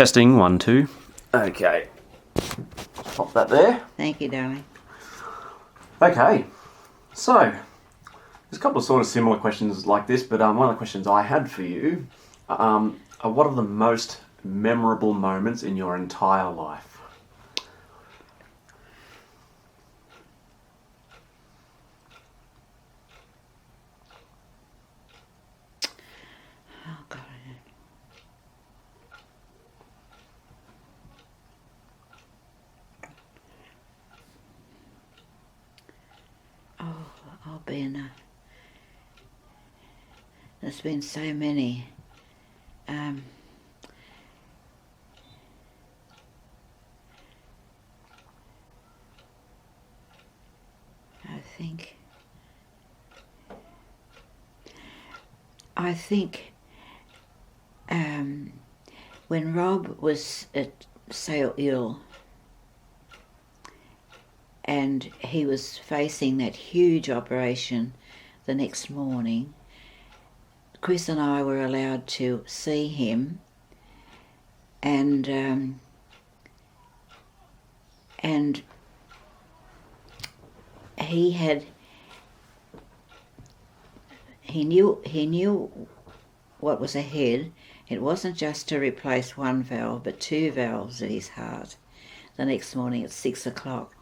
Testing, 1, 2. Okay. Pop that there. Thank you, darling. Okay. So, there's a couple of sort of similar questions like this, but one of the questions I had for you are what are the most memorable moments in your entire life? Oh, God. Oh, Ben, there's been so many. I think when Rob was so ill and he was facing that huge operation the next morning, Chris and I were allowed to see him, and he knew what was ahead. It wasn't just to replace one valve, but 2 valves at his heart. The next morning at 6 o'clock,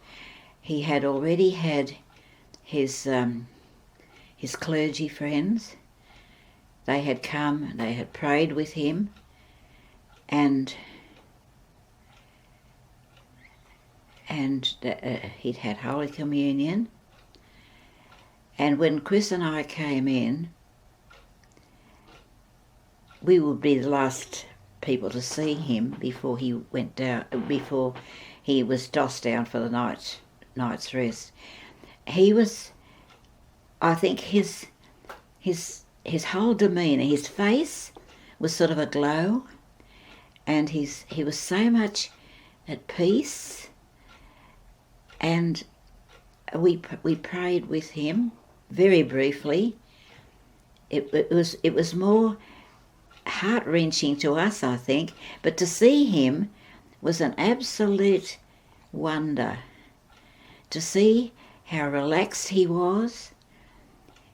he had already had his clergy friends. They had come, they had prayed with him, and he'd had Holy Communion. And when Chris and I came in, we would be the last people to see him before he went down, before he was dossed down for the night's rest. He was, I think his whole demeanour, his face was sort of a glow, and he was so much at peace, and we prayed with him very briefly. It was more heart-wrenching to us, I think, but to see him was an absolute wonder. To see how relaxed he was.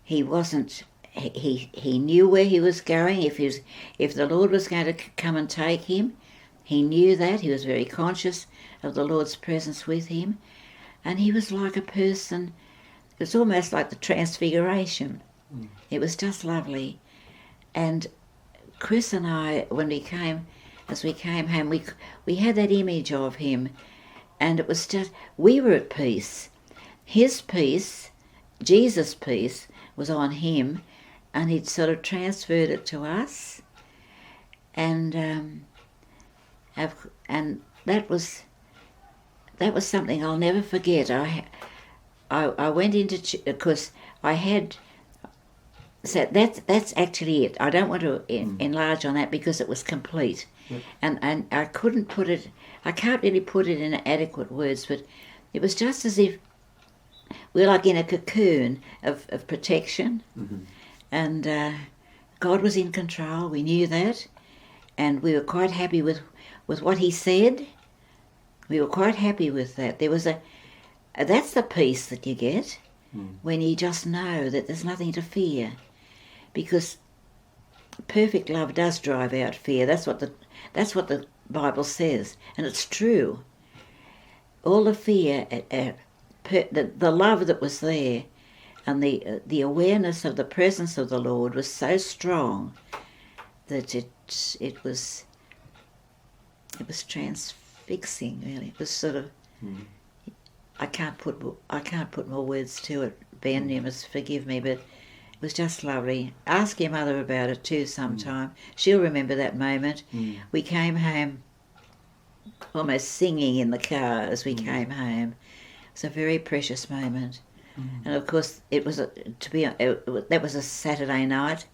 He wasn't. He knew where he was going. If the Lord was going to come and take him, he knew that. He was very conscious of the Lord's presence with him, and he was like a person. It was almost like the Transfiguration. It was just lovely. And Chris and I, as we came home, we had that image of him, and it was just, we were at peace. His peace, Jesus' peace, was on him, and he'd sort of transferred it to us, and that was something I'll never forget. I went into, because I had. So that's actually it. I don't want to enlarge on that because it was complete, and I couldn't put it. I can't really put it in adequate words, but it was just as if we're like in a cocoon of protection, and God was in control. We knew that, and we were quite happy with what He said. We were quite happy with that. There was that's the peace that you get when you just know that there's nothing to fear. Because perfect love does drive out fear. That's what the Bible says, and it's true. All the fear, the love that was there, and the awareness of the presence of the Lord was so strong that it was transfixing. Really, it was sort of. I can't put more words to it, Ben. You must forgive me, but. It was just lovely. Ask your mother about it too sometime. She'll remember that moment. We came home almost singing in the car as we came home. It's a very precious moment. And of course, that was a Saturday night,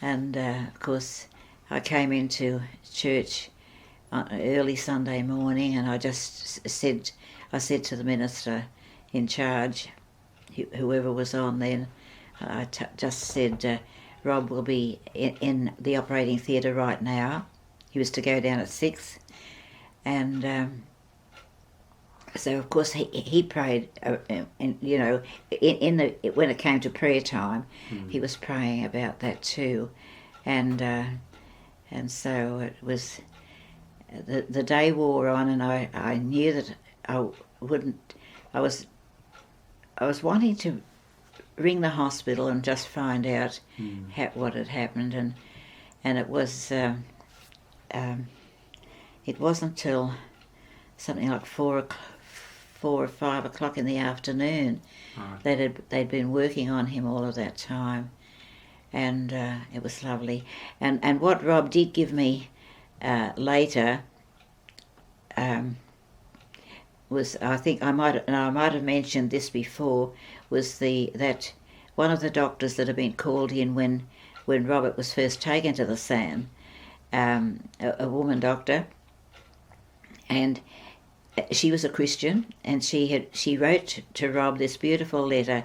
and of course, I came into church early Sunday morning, and I said to the minister in charge, whoever was on then. I just said, Rob will be in the operating theatre right now. he was to go down at 6, and so of course he prayed, and you know, when it came to prayer time, he was praying about that too, and so it was. The day wore on, and I knew that I wouldn't. I was wanting to ring the hospital and just find out what had happened, and it was. It wasn't till something like 4 or 5 o'clock in the afternoon that they'd been working on him all of that time, and it was lovely. And what Rob did give me later was, I think I might have mentioned this before, was that one of the doctors that had been called in when Robert was first taken to the SAN, a woman doctor, and she was a Christian, and she wrote to Rob this beautiful letter.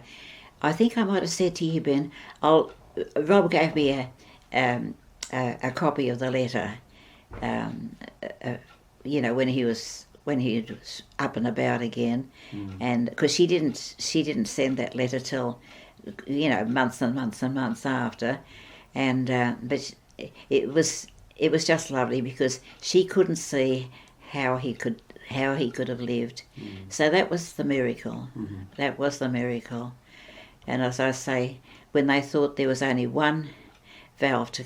I think I might have said to you, Ben, Rob gave me a copy of the letter, you know, when he was up and about again, and because she didn't send that letter till, you know, months and months and months after, and but it was just lovely because she couldn't see how he could have lived. So that was the miracle. That was the miracle. And as I say, when they thought there was only one valve to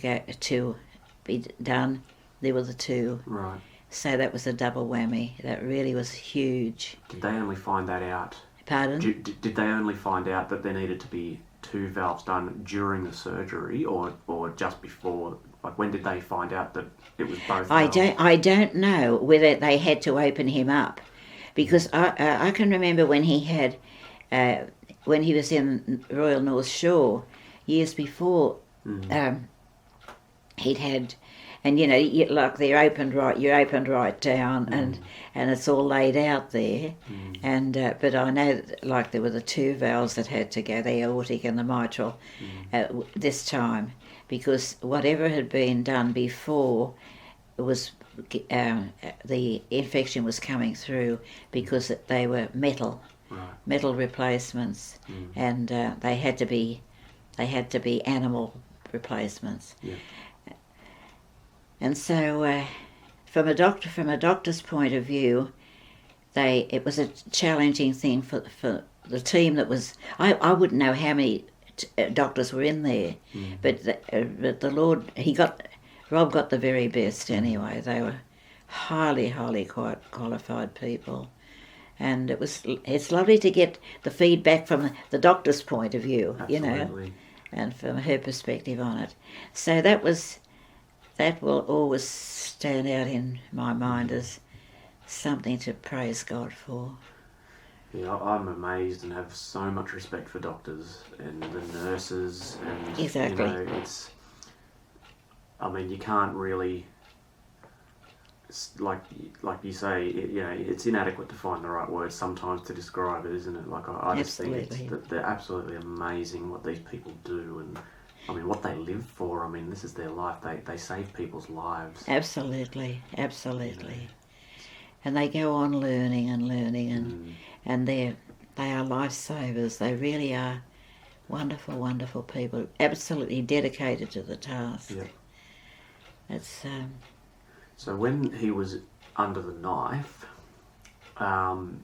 be done, there were the two. Right. So that was a double whammy. That really was huge. Did they only find that out? Pardon? Did they only find out that there needed to be 2 valves done during the surgery, or just before? Like, when did they find out that it was both valves? I don't know whether they had to open him up, because I can remember when he had when he was in Royal North Shore years before, he'd had. And you know, like you're opened right down, and it's all laid out there. And but I know that, like, there were the 2 valves that had to go, the aortic and the mitral, this time, because whatever had been done before was the infection was coming through, because they were metal replacements, and they had to be animal replacements. Yeah. And so, from a doctor's point of view, it was a challenging thing for the team that was. I wouldn't know how many doctors were in there, but the Lord, Rob got the very best anyway. They were highly quite qualified people, and it's lovely to get the feedback from the doctor's point of view. Absolutely. You know, and from her perspective on it. So that will always stand out in my mind as something to praise God for. Yeah, I'm amazed and have so much respect for doctors and the nurses, and Exactly. You know, I mean, you can't really, like you say, you know, it's inadequate to find the right words sometimes to describe it, isn't it? Like I just think that they're absolutely amazing what these people do, and I mean, what they live for. I mean, this is their life. They save people's lives. Absolutely. You know. And they go on learning, and they are lifesavers. They really are wonderful people, absolutely dedicated to the task. Yeah. It's So when he was under the knife, and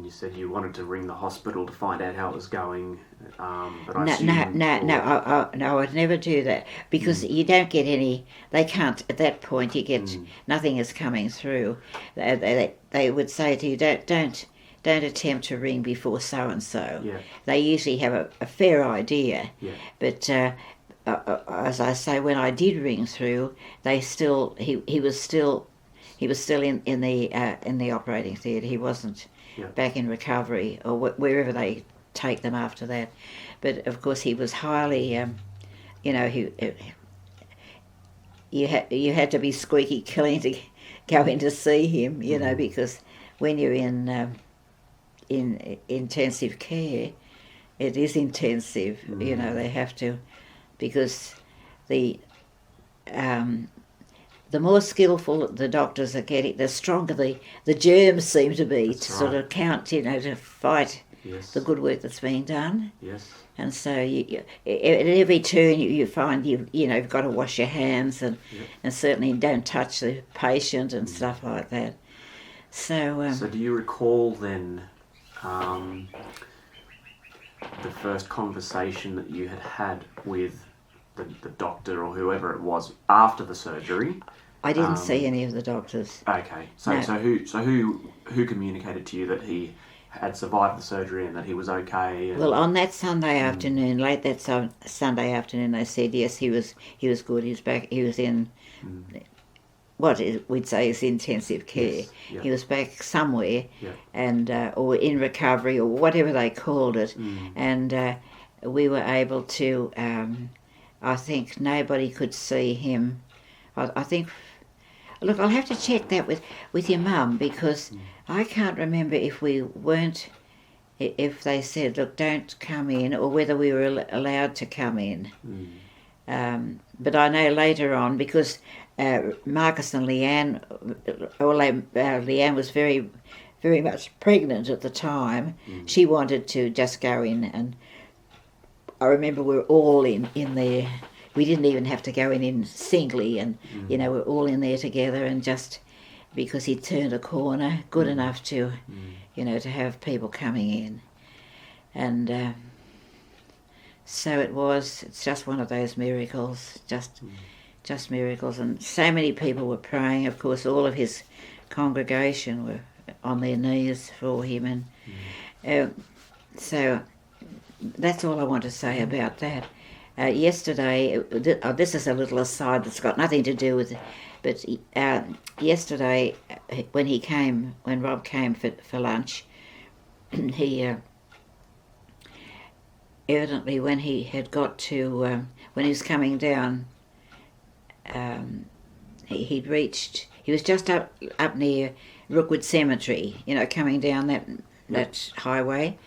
you said you wanted to ring the hospital to find out how it was going, but No, I'd never do that, because you don't get any. They can't at that point. You get nothing is coming through. They would say to you, don't attempt to ring before so and so. Yeah. They usually have a fair idea. Yeah. But as I say, when I did ring through, he was still in the operating theatre. He wasn't back in recovery or wherever they take them after that. But of course, he was highly, you had to be squeaky clean to go in to see him, you know, because when you're in intensive care, it is intensive. You know, they have to, because the the more skillful the doctors are getting, the stronger the germs seem to be. That's to right. sort of count, to fight Yes. the good work that's being done. Yes. And so at every turn you find you've got to wash your hands and Yep. and certainly don't touch the patient and stuff like that. So So do you recall then the first conversation that you had with the doctor or whoever it was after the surgery? I didn't see any of the doctors. Okay. So No. who communicated to you that he had survived the surgery and that he was okay? And... Well, on that Sunday afternoon, late that Sunday afternoon, they said yes, he was good. He was back. He was in what we'd say is intensive care. Yes. Yeah. He was back somewhere, Yeah. and or in recovery or whatever they called it, and we were able to. I think nobody could see him. I think. Look, I'll have to check that with your mum, because I can't remember if they said, look, don't come in, or whether we were allowed to come in. But I know later on, because Marcus and Leanne, Leanne was very, very much pregnant at the time. She wanted to just go in, and I remember we were all in there. We didn't even have to go in singly, and we're all in there together, and just because he turned a corner, good enough to, to have people coming in, and so it's just one of those miracles, just miracles, and so many people were praying. Of course, all of his congregation were on their knees for him, and so that's all I want to say about that. Yesterday, this is a little aside that's got nothing to do with it, but yesterday when Rob came for lunch, he evidently when he had got to, when he was coming down, he was just up near Rookwood Cemetery, coming down that highway,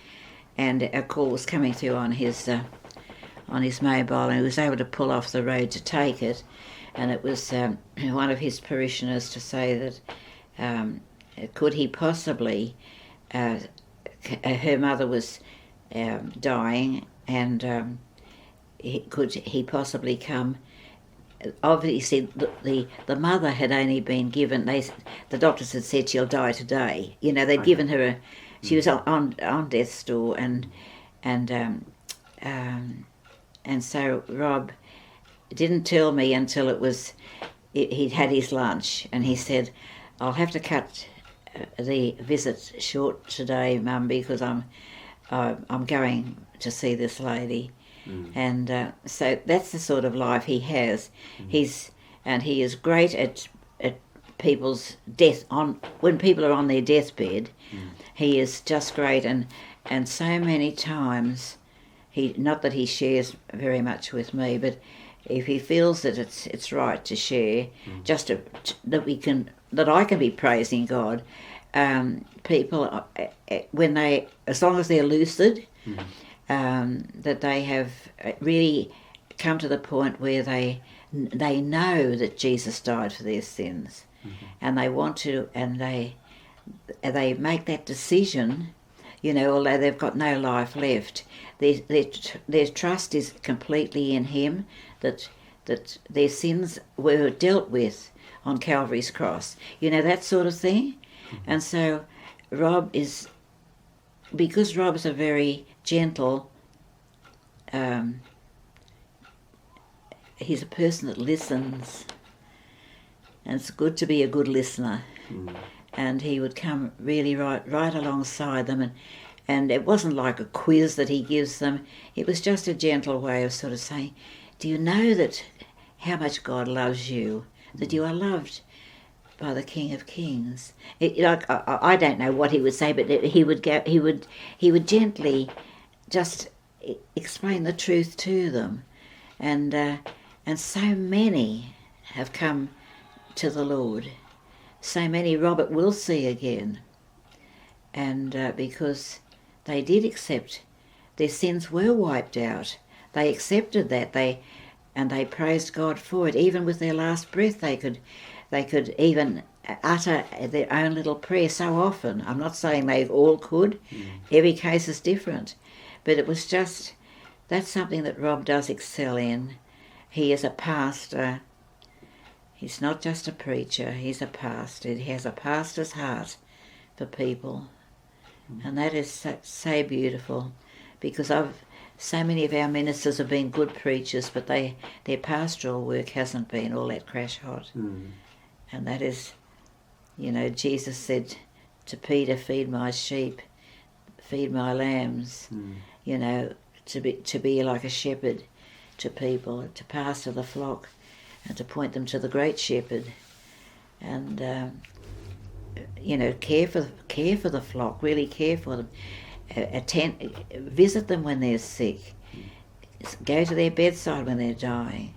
and a call was coming through on his mobile, and he was able to pull off the road to take it, and it was one of his parishioners to say that could he possibly, her mother was dying, and could he possibly come. Obviously, the mother had only been given. The doctors had said she'll die today. They'd given her she was on death's door, and so Rob didn't tell me until he'd had his lunch, and he said, "I'll have to cut the visit short today, Mum, because I'm going to see this lady." And so that's the sort of life he has. He is great at people's death when people are on their deathbed. He is just great, and so many times not that he shares very much with me, but if he feels that it's right to share, just that I can be praising God. People, as long as they're lucid, that they have really come to the point where they know that Jesus died for their sins, and they want to, and they make that decision, although they've got no life left. Their trust is completely in Him, that their sins were dealt with on Calvary's cross, that sort of thing. And so because Rob's a very gentle, he's a person that listens, and it's good to be a good listener. And he would come really right alongside them, and it wasn't like a quiz that he gives them. It was just a gentle way of sort of saying, do you know that how much God loves you, that you are loved by the King of Kings? I don't know what he would say, but he would gently just explain the truth to them, and so many have come to the Lord. So many Robert will see again, and because they did accept their sins were wiped out, they accepted that, and they praised God for it. Even with their last breath, they could they could even utter their own little prayer so often. I'm not saying they all could. Every case is different. But it was just, that's something that Rob does excel in. He is a pastor. He's not just a preacher, he's a pastor. He has a pastor's heart for people. And that is so beautiful, because so many of our ministers have been good preachers, but their pastoral work hasn't been all that crash hot. And that is, Jesus said to Peter, feed my sheep, feed my lambs, to be like a shepherd to people, to pastor the flock and to point them to the great shepherd. And care for the flock, really care for them, visit them when they're sick, go to their bedside when they're dying,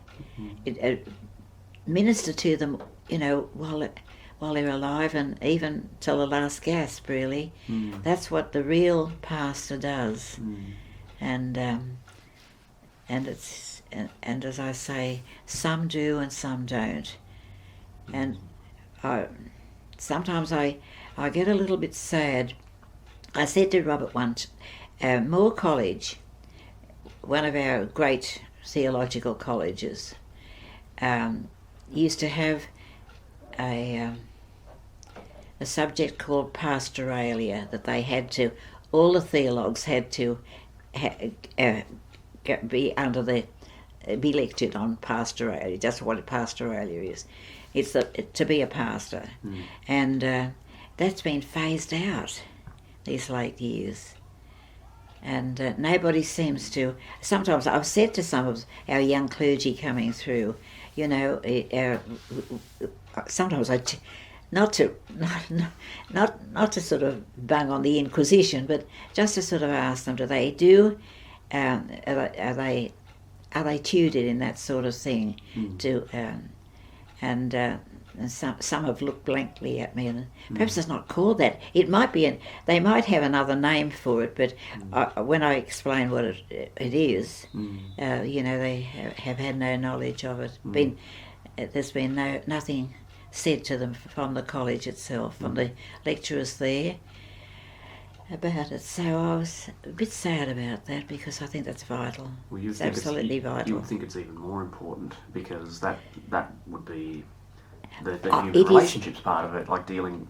minister to them, while they're alive, and even till the last gasp. Really, that's what the real pastor does, and as I say, some do and some don't, and sometimes I get a little bit sad. I said to Robert once, Moore College, one of our great theological colleges, used to have a subject called pastoralia that they had to, all the theologues had to be lectured on pastoralia, just what a pastoralia is. It's to be a pastor. And that's been phased out these late years. And nobody seems to. Sometimes I've said to some of our young clergy coming through, sometimes not to sort of bung on the Inquisition, but just to sort of ask them, do they do? Are they tutored in that sort of thing? And some have looked blankly at me, and perhaps it's not called that. It might be, they might have another name for it, but when I explain what it is, they have had no knowledge of it. There's been nothing said to them from the college itself, from the lecturers there about it. So I was a bit sad about that, because I think that's vital. Well, it's absolutely vital. You would think it's even more important, because that would be the human it relationships is part of it, like dealing,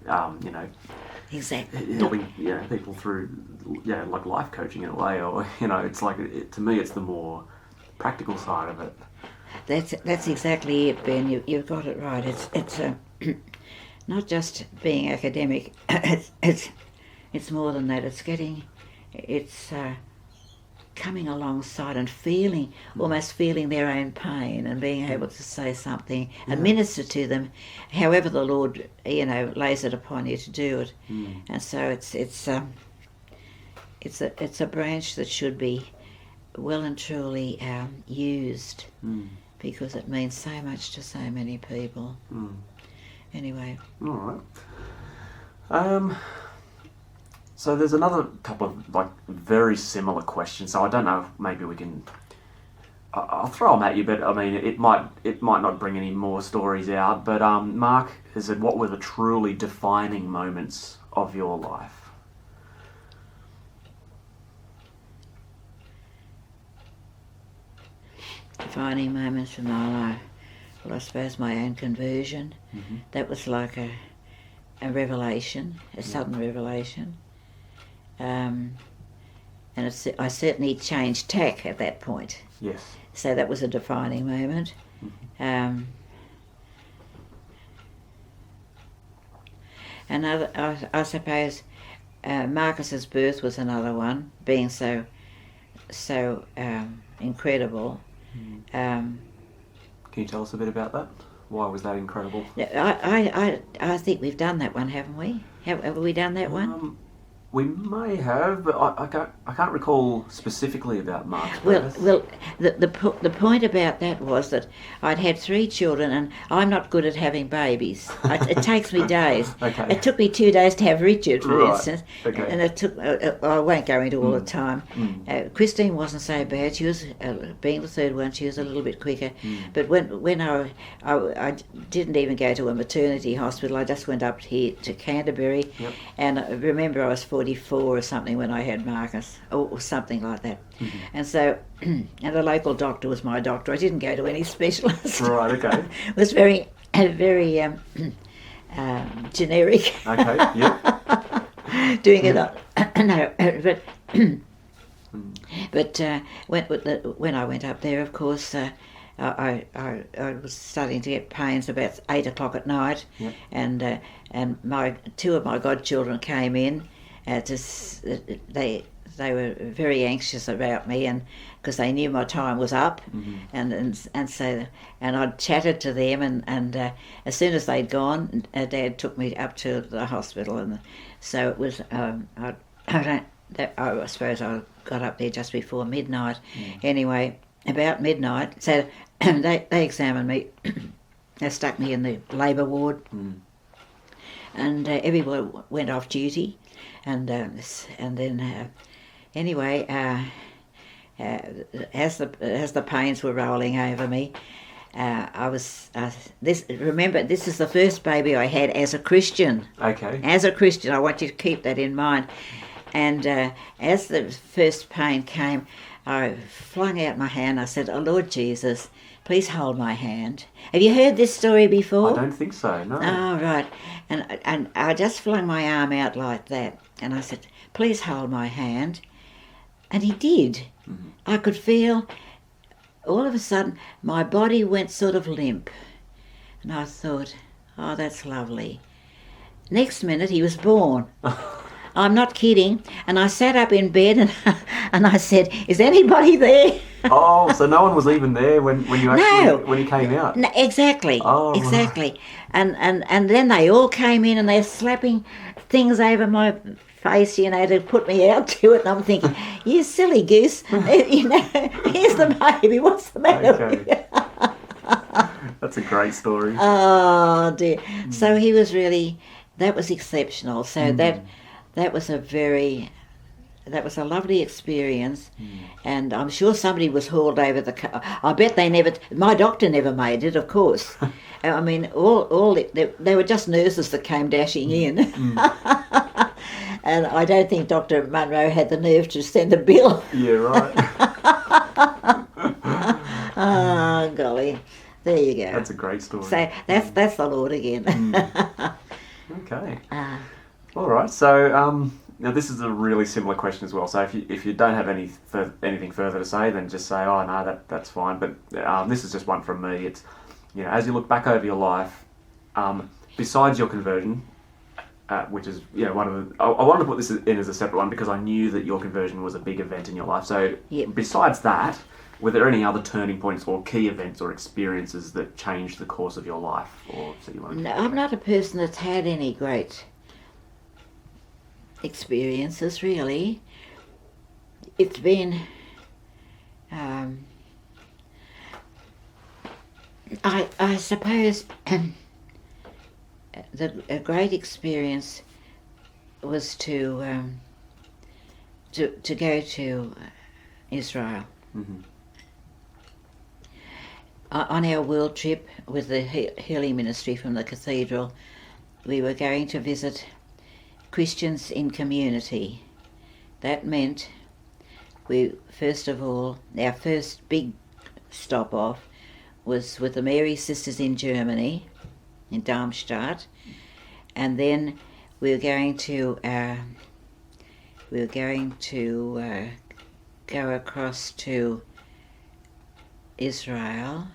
exactly, helping people through, like life coaching in a way, or it's like to me it's the more practical side of it. That's exactly it, Ben. You've got it right. It's not just being academic. It's more than that. It's coming alongside and almost feeling their own pain, and being able to say something and minister to them, however the Lord lays it upon you to do it. And so it's a branch that should be well and truly used, because it means so much to so many people. Anyway. All right. So there's another couple of very similar questions. So I don't know if maybe we can. I'll throw them at you, but I mean it might not bring any more stories out. But Mark has said, what were the truly defining moments of your life? Defining moments of my life. Well, I suppose my own conversion. That was like a revelation, a sudden revelation. And I certainly changed tack at that point. Yes. So that was a defining moment. Another, I suppose, Marcus's birth was another one, being so incredible. Can you tell us a bit about that? Why was that incredible? I think we've done that one, haven't we? Have we done that one? We may have, but I can't recall specifically about Mark's Well, birth. well, the point about that was that I'd had 3 children, and I'm not good at having babies. It takes me days. Okay. It took me 2 days to have Richard, for Right. instance, Okay. and it took. I won't go into all the time. Christine wasn't so bad. She was, being the third one, she was a little bit quicker. But when I didn't even go to a maternity hospital. I just went up here to Canterbury, Yep. and I remember I was 44 or something when I had Marcus, or something like that. And so, and the local doctor was my doctor. I didn't go to any specialist. Right, okay. It was very generic. Okay, yep. Doing it on, no, but when I went up there, of course, I was starting to get pains about 8 o'clock at night, Yep. and my 2 of my godchildren came in. They were very anxious about me, and because they knew my time was up, and so I chatted to them, and as soon as they'd gone, Dad took me up to the hospital, and so it was. I suppose I got up there just before midnight. Anyway, about midnight, so they examined me. They stuck me in the labour ward, and everyone went off duty. And then anyway, as the pains were rolling over me, I was Remember, this is the first baby I had as a Christian. Okay. As a Christian, I want you to keep that in mind. And as the first pain came, I flung out my hand. I said, "Oh Lord Jesus, please hold my hand." Have you heard this story before? I don't think so, no. Oh, right. And I just flung my arm out like that. And I said, "Please hold my hand." And he did. I could feel, all of a sudden, my body went sort of limp. And I thought, oh, that's lovely. Next minute, he was born. I'm not kidding. And I sat up in bed and I said, "Is anybody there?" Oh, so no one was even there when you actually No. when you came out. No, exactly. Oh, right. Exactly. And then they all came in and they're slapping things over my face, to put me out to it. And I'm thinking, "You silly goose, here's the baby. What's the matter with you?" That's a great story. Oh dear. So he was really, that was exceptional. So that was a lovely experience, and I'm sure somebody was hauled over the car. I bet my doctor never made it, of course. I mean, they were just nurses that came dashing in. And I don't think Dr. Munro had the nerve to send a bill. Yeah, right. Oh, golly. There you go. That's a great story. So that's the Lord again. Okay. All right. So now this is a really similar question as well. So if you don't have anything further to say, then just say, "Oh no, that's fine." But this is just one from me. It's, as you look back over your life, besides your conversion, which is one of the, I wanted to put this in as a separate one because I knew that your conversion was a big event in your life. So besides that, were there any other turning points or key events or experiences that changed the course of your life, or so you want to? No, I'm not a person that's had any great experiences, really. It's been I suppose a great experience was to go to Israel. On our world trip with the healing ministry from the cathedral, we were going to visit Christians in community. That meant first of all, our first big stop off was with the Mary Sisters in Germany, in Darmstadt, and then we were going to go across to Israel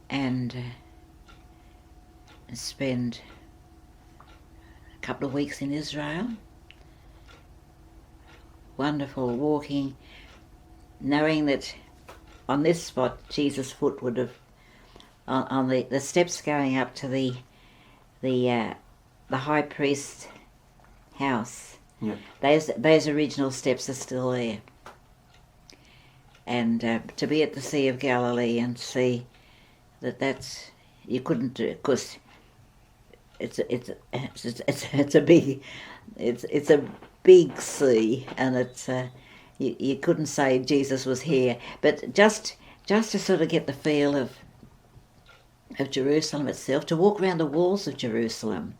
and spend a couple of weeks in Israel. Wonderful walking, knowing that on this spot Jesus' foot would have, on the steps going up to the high priest's house. Yeah. Those original steps are still there. And to be at the Sea of Galilee and see that's you couldn't do it because it's a big sea, and it's you couldn't say Jesus was here, but just to sort of get the feel of Jerusalem itself, to walk around the walls of Jerusalem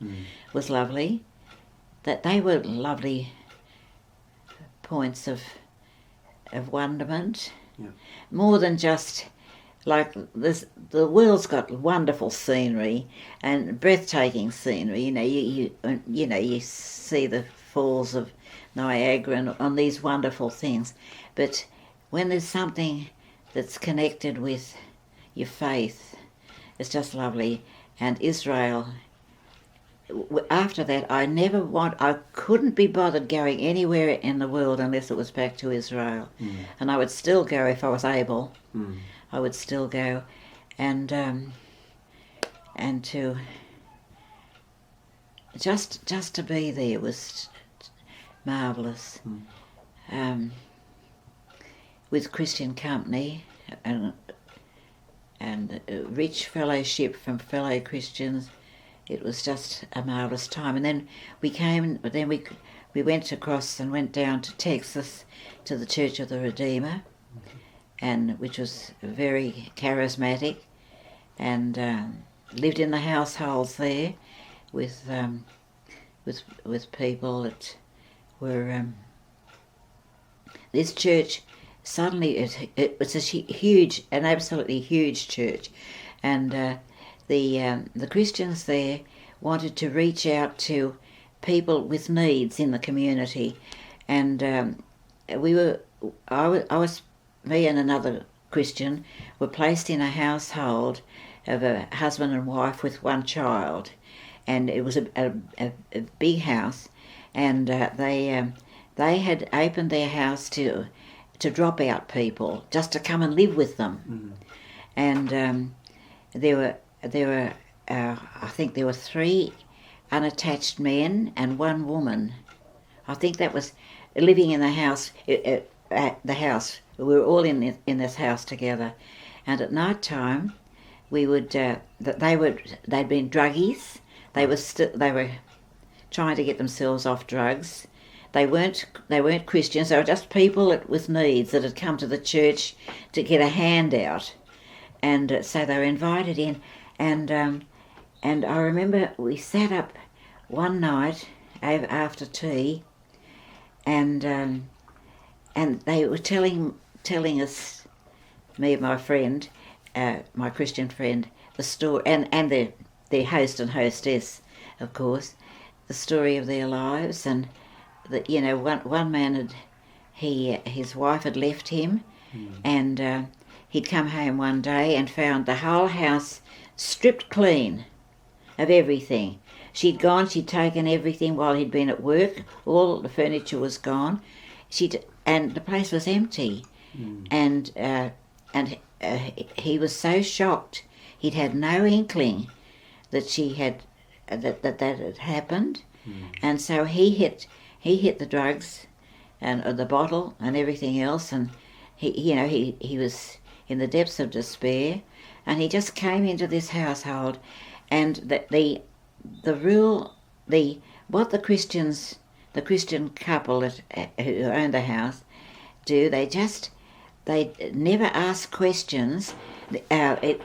was lovely. That they were lovely points of wonderment, more than just like this. The world's got wonderful scenery and breathtaking scenery. You see the falls of Niagara and on these wonderful things, but when there's something that's connected with your faith, it's just lovely. And Israel. After that, I couldn't be bothered going anywhere in the world unless it was back to Israel. And I would still go if I was able. I would still go, and to just to be there was marvellous. With Christian company and rich fellowship from fellow Christians. It was just a marvellous time. And then we went across and went down to Texas to the Church of the Redeemer, and which was very charismatic, and lived in the households there with people that were. This church suddenly it was an absolutely huge church, and. The Christians there wanted to reach out to people with needs in the community, and me and another Christian were placed in a household of a husband and wife with one child, and it was a big house, and they had opened their house to drop out people just to come and live with them, and there were I think there were 3 unattached men and 1 woman. I think that was living in the house. At the house, we were all in this house together, and at night time, we would. They'd been druggies. They were trying to get themselves off drugs. They weren't Christians. They were just people with needs that had come to the church to get a handout, and so they were invited in. And I remember we sat up one night after tea, and they were telling us, me and my friend, my Christian friend, the story, and their host and hostess, of course, the story of their lives, and that one man his wife had left him, and he'd come home one day and found the whole house stripped clean of everything. She'd taken everything while he'd been at work. All the furniture was gone. And the place was empty. And he was so shocked. He'd had no inkling that that had happened. And so he hit the drugs and the bottle and everything else, and he was in the depths of despair. And he just came into this household, and the Christian couple who owned the house do, they never asked questions. They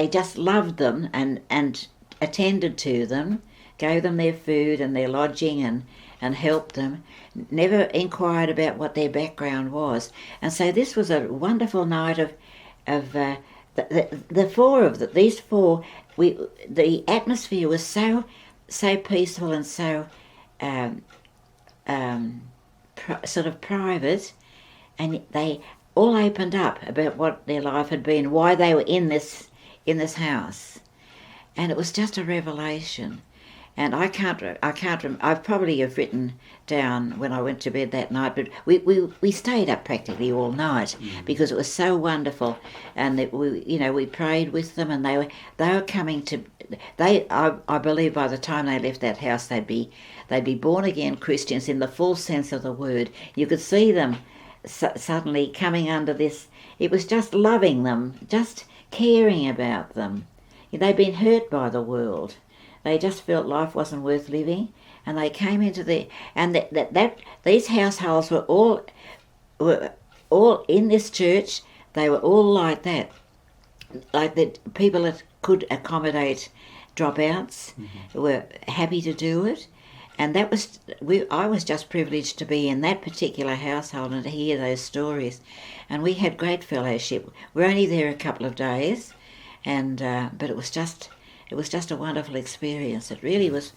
just loved them and attended to them, gave them their food and their lodging and helped them. Never inquired about what their background was, and so this was a wonderful night of. The 4 of them, these 4, the atmosphere was so peaceful and so sort of private, and they all opened up about what their life had been, why they were in this house, and it was just a revelation. And I've probably have written down when I went to bed that night, but we stayed up practically all night because it was so wonderful, and that we prayed with them, and they were coming to, I believe by the time they left that house they'd be born again Christians in the full sense of the word. You could see them suddenly coming under this. It was just loving them, just caring about them. They'd been hurt by the world. They just felt life wasn't worth living, and they came into these households were all in this church. They were all like that, like that. People that could accommodate dropouts were happy to do it, and I was just privileged to be in that particular household and to hear those stories, and we had great fellowship. We're only there a couple of days, and but it was just a wonderful experience. It really was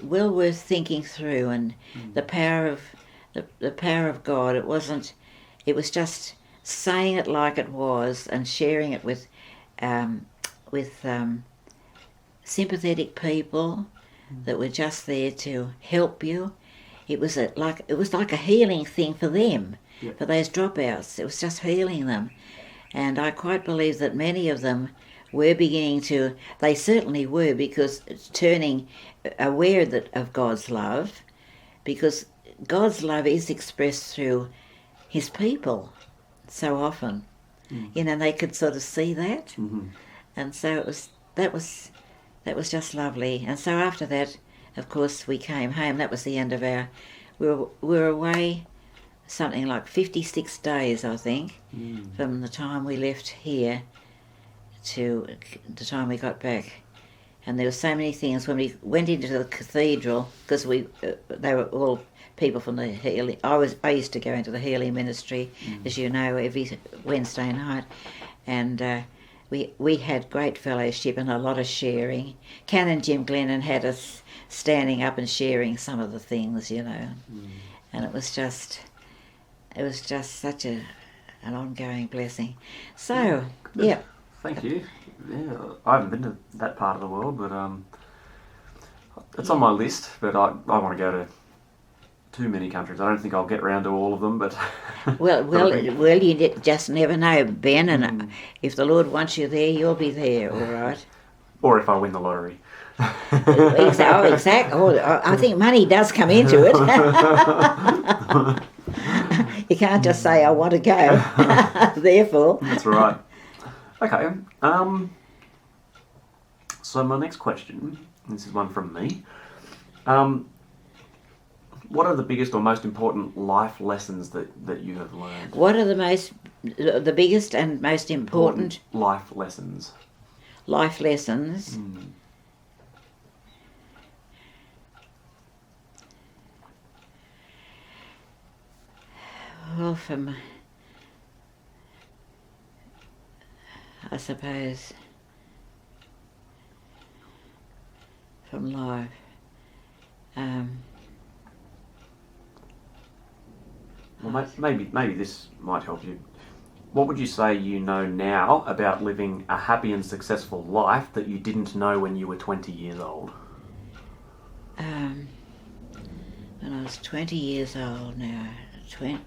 well worth thinking through, and the power of God. It was just saying it like it was and sharing it with sympathetic people that were just there to help you. It was like a healing thing for them, for those dropouts. It was just healing them, and I quite believe that many of them were beginning to, they certainly were, because it's turning aware of God's love, because God's love is expressed through his people so often. They could sort of see that. And so that was just lovely. And so after that, of course, we came home. That was the end of we were away something like 56 days, I think, from the time we left here to the time we got back. And there were so many things when we went into the cathedral, because they were all people from the healing. I used to go into the healing ministry, as you know, every Wednesday night, and we had great fellowship and a lot of sharing. Canon Jim Glennon had us standing up and sharing some of the things, and it was just such an ongoing blessing. So, yeah. Thank you. Yeah, I haven't been to that part of the world, but it's on my list. But I want to go to too many countries. I don't think I'll get round to all of them. But well, you just never know, Ben. And if the Lord wants you there, you'll be there, all right. Or if I win the lottery. Exactly. I think money does come into it. You can't just say, I want to go. Therefore. That's right. Okay. So my next question, this is one from me. What are the biggest or most important life lessons that you have learned? What are the biggest and most important life lessons? Life lessons. Well, I suppose from life. Well, maybe this might help you. What would you say you know now about living a happy and successful life that you didn't know when you were 20 years old? When I was 20 years old now, when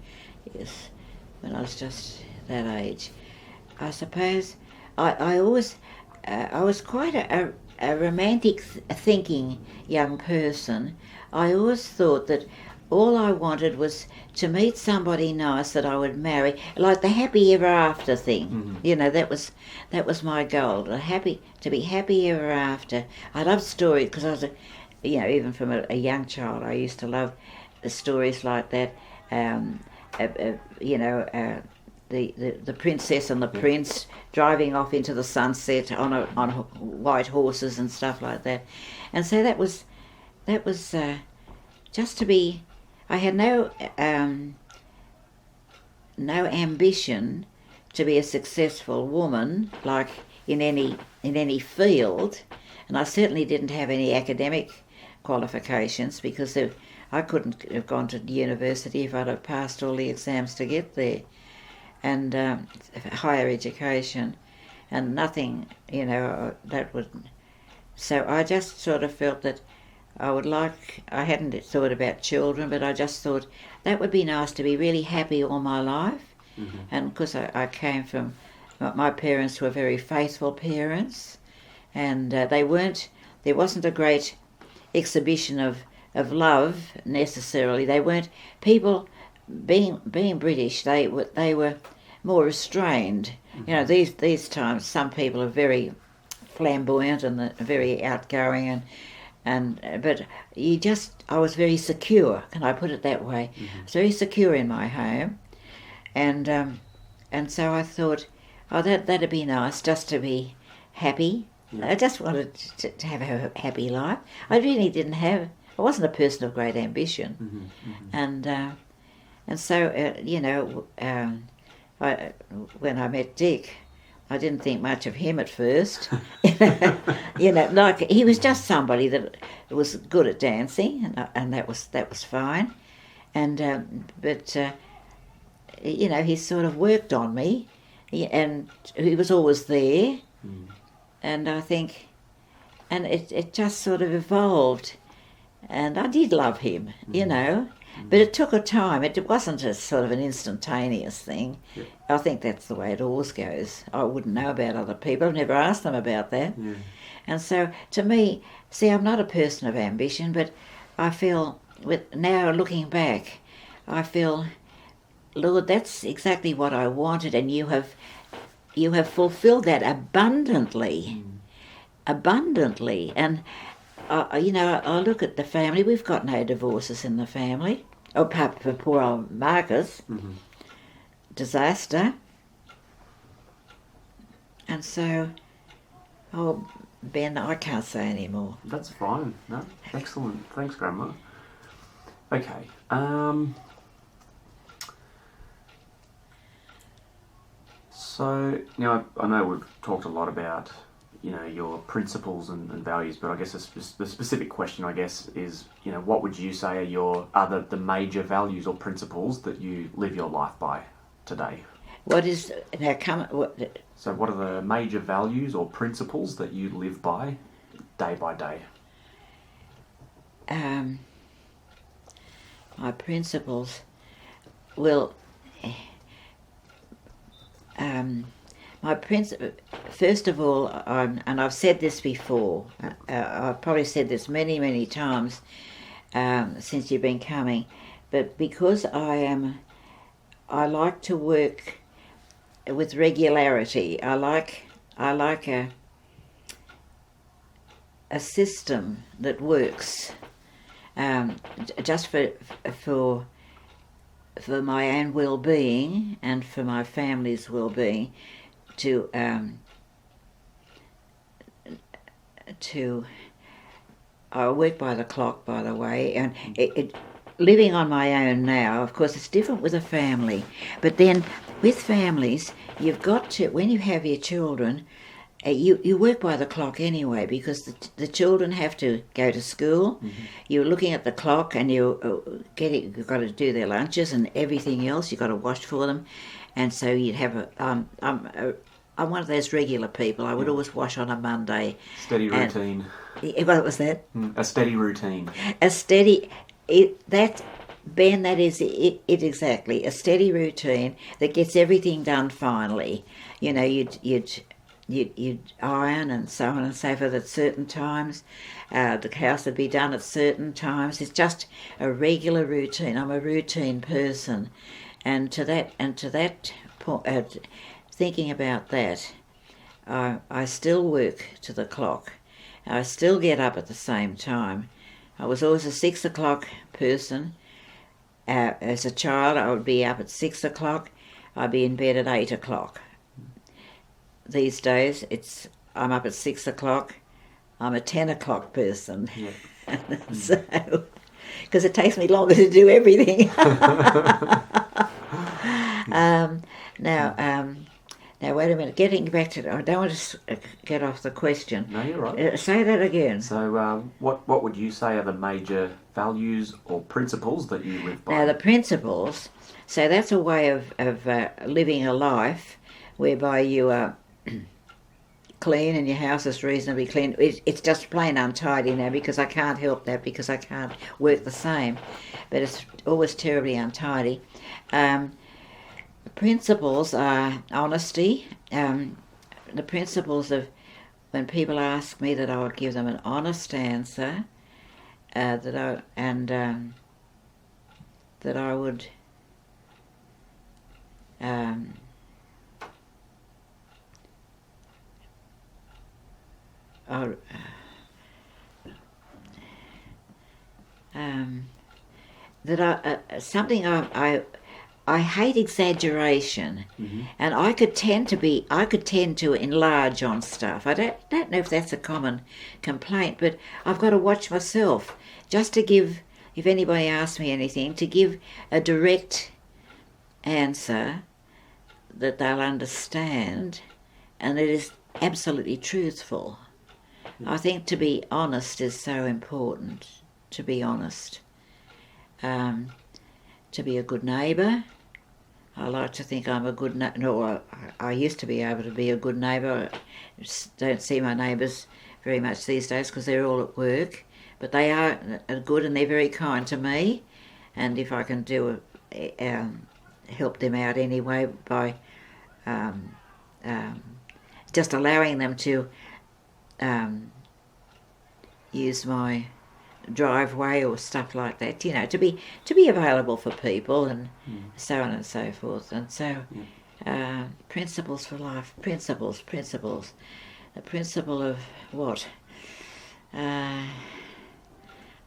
I was just that age, I suppose I always I was quite a romantic thinking young person. I always thought that all I wanted was to meet somebody nice that I would marry, like the happy ever after thing. That was my goal. To be happy ever after. I loved stories because I was even from a young child, I used to love the stories like that. The princess and the prince driving off into the sunset on white horses and stuff like that, and so that was just to be. I had no ambition to be a successful woman, like in any field, and I certainly didn't have any academic qualifications because I couldn't have gone to university if I'd have passed all the exams to get there, and higher education, and nothing, that would So I just sort of felt that I hadn't thought about children, but I just thought that would be nice to be really happy all my life. Mm-hmm. And because I came from, my parents were very faithful parents, and there wasn't a great exhibition of love necessarily. They weren't people being British. They were more restrained. Mm-hmm. You know, these times some people are very flamboyant and very outgoing but I was very secure. Can I put it that way? Mm-hmm. I was very secure in my home, and so I thought, oh, that'd be nice just to be happy. Yeah. I just wanted to have a happy life. I really didn't have. I wasn't a person of great ambition, Mm-hmm. Mm-hmm. and so when I met Dick, I didn't think much of him at first. Like he was just somebody that was good at dancing, and that was fine. But he sort of worked on me, and he was always there. Mm. And I think, and it just sort of evolved, and I did love him, but it took a time. It wasn't a sort of an instantaneous thing. Yeah. I think that's the way it always goes. I wouldn't know about other people. I've never asked them about that. Yeah. And so, to me, see, I'm not a person of ambition, but I feel, now looking back, I feel, Lord, that's exactly what I wanted, and you have fulfilled that abundantly. Abundantly. And I look at the family. We've got no divorces in the family, apart from poor old Marcus. Mm-hmm. Disaster. And so, Ben, I can't say any more. That's fine. No, excellent. Thanks, Grandma. Okay. So now I know we've talked a lot about your principles and values, but I guess the specific question is what would you say are the major values or principles that you live your life by today? What is now come? So what are the major values or principles that you live by day by day? My principles. Well, first of all, and I've said this before. I've probably said this many, many times since you've been coming, but because I like to work with regularity. I like a system that works, just for my own well-being and for my family's well-being, to I work by the clock, by the way, and living on my own now, of course, it's different with a family. But then with families, you've got to, when you have your children, you work by the clock anyway, because the children have to go to school. Mm-hmm. You're looking at the clock, and you've got to do their lunches and everything else. You've got to wash for them, and so you'd have I'm one of those regular people. I would always wash on a Monday. Steady routine. What was that? A steady routine. A steady. Ben, that is it exactly. A steady routine that gets everything done finally. You'd iron and so on and so forth at certain times. The house would be done at certain times. It's just a regular routine. I'm a routine person, and to that point, thinking about that, I still work to the clock. I still get up at the same time. I was always a 6 o'clock person. As a child, I would be up at 6 o'clock. I'd be in bed at 8 o'clock. These days, I'm up at 6 o'clock. I'm a 10 o'clock person. Yeah. So, because it takes me longer to do everything. Now, wait a minute. Getting back to, I don't want to get off the question. No, you're right. Say that again. So, what would you say are the major values or principles that you live by? Now, the principles. So that's a way of living a life whereby you are clean and your house is reasonably clean. It's just plain untidy now because I can't help that because I can't work the same. But it's always terribly untidy. Principles are honesty. The principles of when people ask me that I would give them an honest answer, that I would something I hate exaggeration, and I could tend to enlarge on stuff. I don't know if that's a common complaint, but I've got to watch myself just to give, if anybody asks me anything, to give a direct answer that they'll understand, and it is absolutely truthful. I think to be honest is so important. To be honest, to be a good neighbour. I like to think I'm a good neighbour. No, I used to be able to be a good neighbour. I don't see my neighbours very much these days because they're all at work. But they are good and they're very kind to me. And if I can do help them out anyway by just allowing them to use my driveway or stuff like that, to be available for people and so on and so forth. And so principles for life, principles. The principle of what? I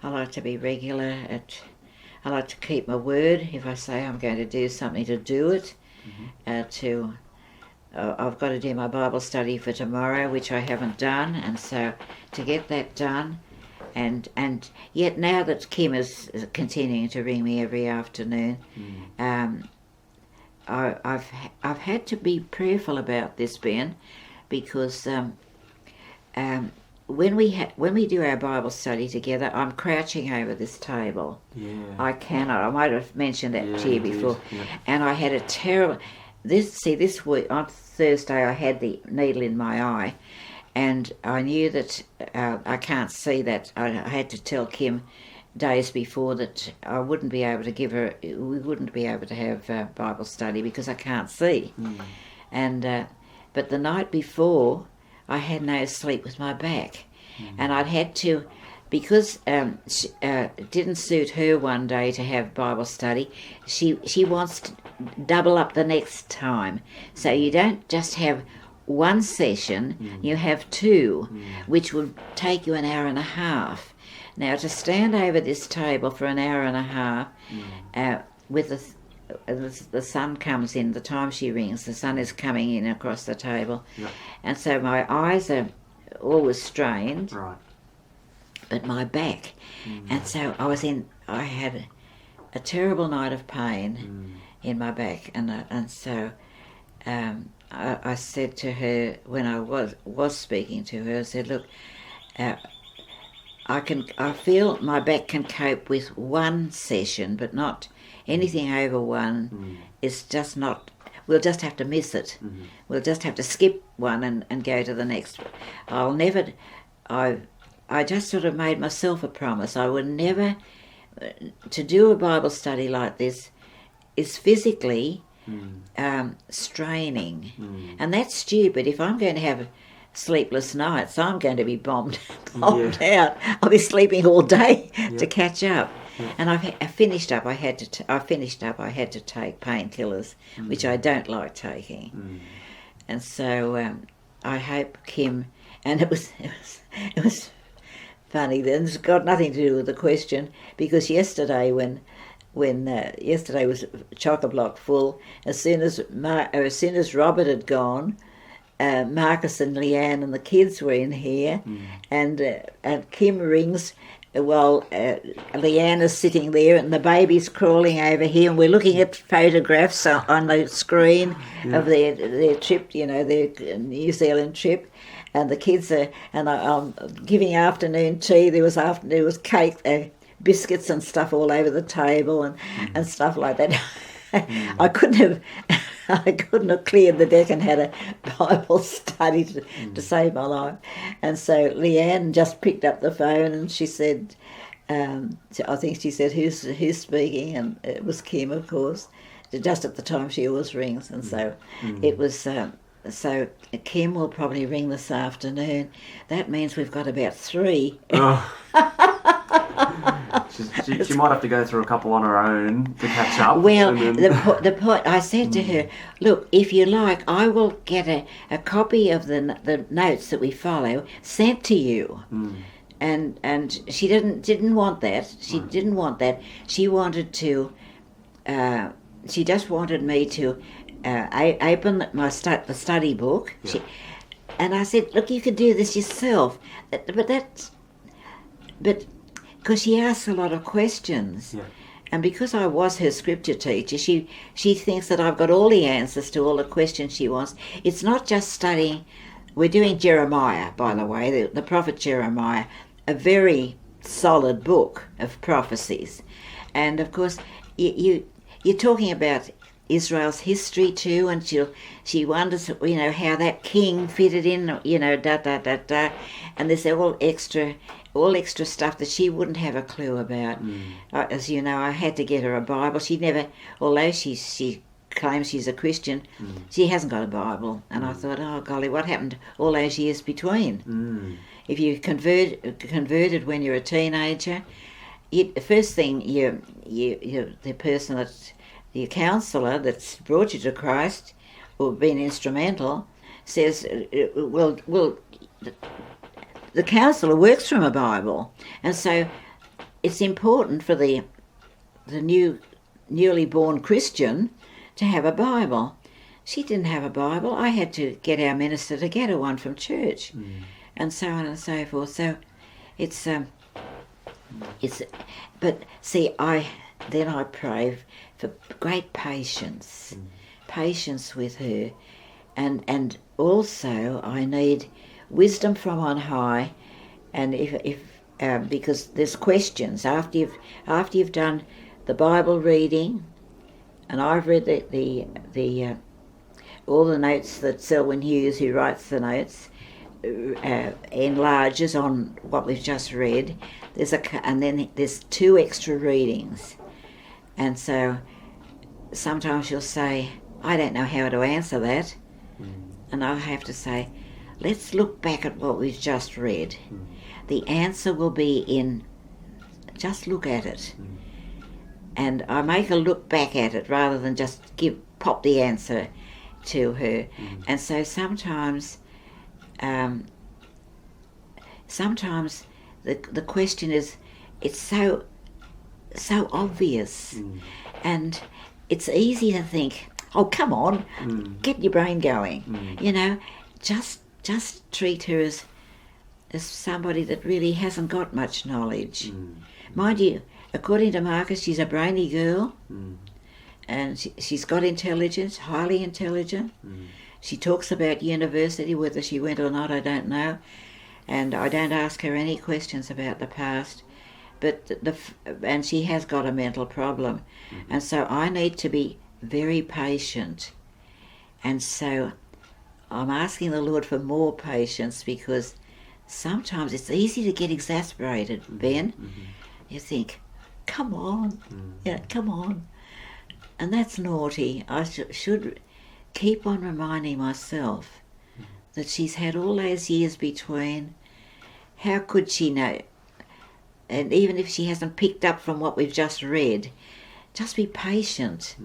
like to be regular. I like to keep my word. If I say I'm going to do something, to do it. I've got to do my Bible study for tomorrow, which I haven't done, and so to get that done. And yet now that Kim is continuing to ring me every afternoon, I've had to be prayerful about this, Ben, because when we do our Bible study together, I'm crouching over this table. Yeah. I cannot. I might have mentioned that to you before. Yeah. And I had a terrible. This week on Thursday, I had the needle in my eye. And I knew that I can't see that. I had to tell Kim days before that I wouldn't be able to give her. We wouldn't be able to have Bible study because I can't see. And but the night before, I had no sleep with my back, and I'd had to, because it didn't suit her one day to have Bible study. She wants to double up the next time, so you don't just have one session, you have two, which would take you an hour and a half. Now, to stand over this table for an hour and a half, with the sun comes in, the time she rings, the sun is coming in across the table, and so my eyes are always strained, Right. but my back, and so I had a terrible night of pain in my back, and so I said to her when I was speaking to her, I said, look, I feel my back can cope with one session, but not anything over one. Is just not. We'll just have to miss it. We'll just have to skip one and go to the next. I'll never. I just sort of made myself a promise. I would never. To do a Bible study like this is physically straining, and that's stupid. If I'm going to have sleepless nights, I'm going to be bombed out. I'll be sleeping all day to catch up. And I finished up. I had to take painkillers, which I don't like taking. And so I hope Kim. And it was funny. Then it's got nothing to do with the question, because yesterday when yesterday was chock-a-block full. As soon as Robert had gone, Marcus and Leanne and the kids were in here, and Kim rings while Leanne is sitting there, and the baby's crawling over here, and we're looking at photographs on the screen of their trip, their New Zealand trip. And the kids are, and I'm giving afternoon tea. There was cake, biscuits and stuff all over the table and stuff like that. I couldn't have I couldn't have cleared the deck and had a Bible study to save my life. And so Leanne just picked up the phone and she said, I think she said, who's speaking? And it was Kim, of course. Just at the time she always rings. And so it was, so Kim will probably ring this afternoon. That means we've got about 3. Oh. She might have to go through a couple on her own to catch up. Well, and then... the point, I said to her, look, if you like, I will get a copy of the notes that we follow sent to you. And she didn't want that. She didn't want that. She wanted to, she just wanted me to open the study book. Yeah. And I said, look, you could do this yourself. But because she asks a lot of questions. Yeah. And because I was her scripture teacher, she thinks that I've got all the answers to all the questions she wants. It's not just studying. We're doing Jeremiah, by the way, the prophet Jeremiah, a very solid book of prophecies. And of course, you're talking about Israel's history too, and she wonders, how that king fitted in, and there's all extra stuff that she wouldn't have a clue about. As you know, I had to get her a Bible. She never, although she claims she's a Christian, she hasn't got a Bible. And I thought, oh golly, what happened all those years between? If you converted when you're a teenager, the first thing the person that's the counsellor that's brought you to Christ or been instrumental says, well, the counsellor works from a Bible, and so it's important for the newly born Christian to have a Bible. She didn't have a Bible. I had to get our minister to get her one from church, and so on and so forth. So it's but see, I pray for great patience with her, and also I need wisdom from on high, and if because there's questions after you've done the Bible reading, and I've read the all the notes that Selwyn Hughes, who writes the notes, enlarges on what we've just read. And then there's 2 extra readings, and so sometimes she'll say, I don't know how to answer that, and I'll have to say, let's look back at what we've just read. The answer will be in, just look at it. And I make her look back at it rather than just pop the answer to her. And so sometimes the question is, it's so obvious, and it's easy to think, oh, come on, get your brain going. Just treat her as somebody that really hasn't got much knowledge. Mind you, according to Marcus, she's a brainy girl, and she's got intelligence, highly intelligent. She talks about university, whether she went or not, I don't know, and I don't ask her any questions about the past. But and she has got a mental problem, and so I need to be very patient, and so I'm asking the Lord for more patience, because sometimes it's easy to get exasperated, Ben. You think, come on, come on, and that's naughty. I should keep on reminding myself that she's had all those years between. How could she know? And even if she hasn't picked up from what we've just read, just be patient.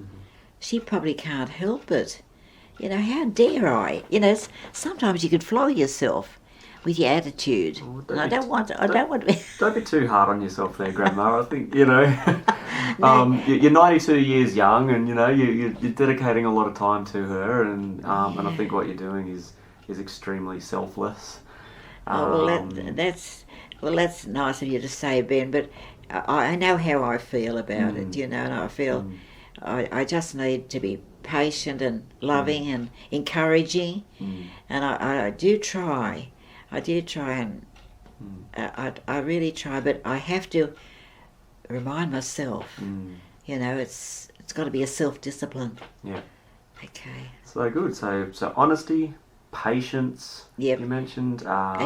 She probably can't help it. How dare I? Sometimes you could flog yourself with your attitude. Oh, and I don't want to. Don't be too hard on yourself there, Grandma. I think you're 92 years young, and you're dedicating a lot of time to her, and I think what you're doing is extremely selfless. That's nice of you to say, Ben, but I know how I feel about it, and I feel I just need to be patient and loving and encouraging, and I do try. And I really try, but I have to remind myself, it's got to be a self-discipline. Yeah. Okay. So good. So honesty, patience. Yep. You mentioned.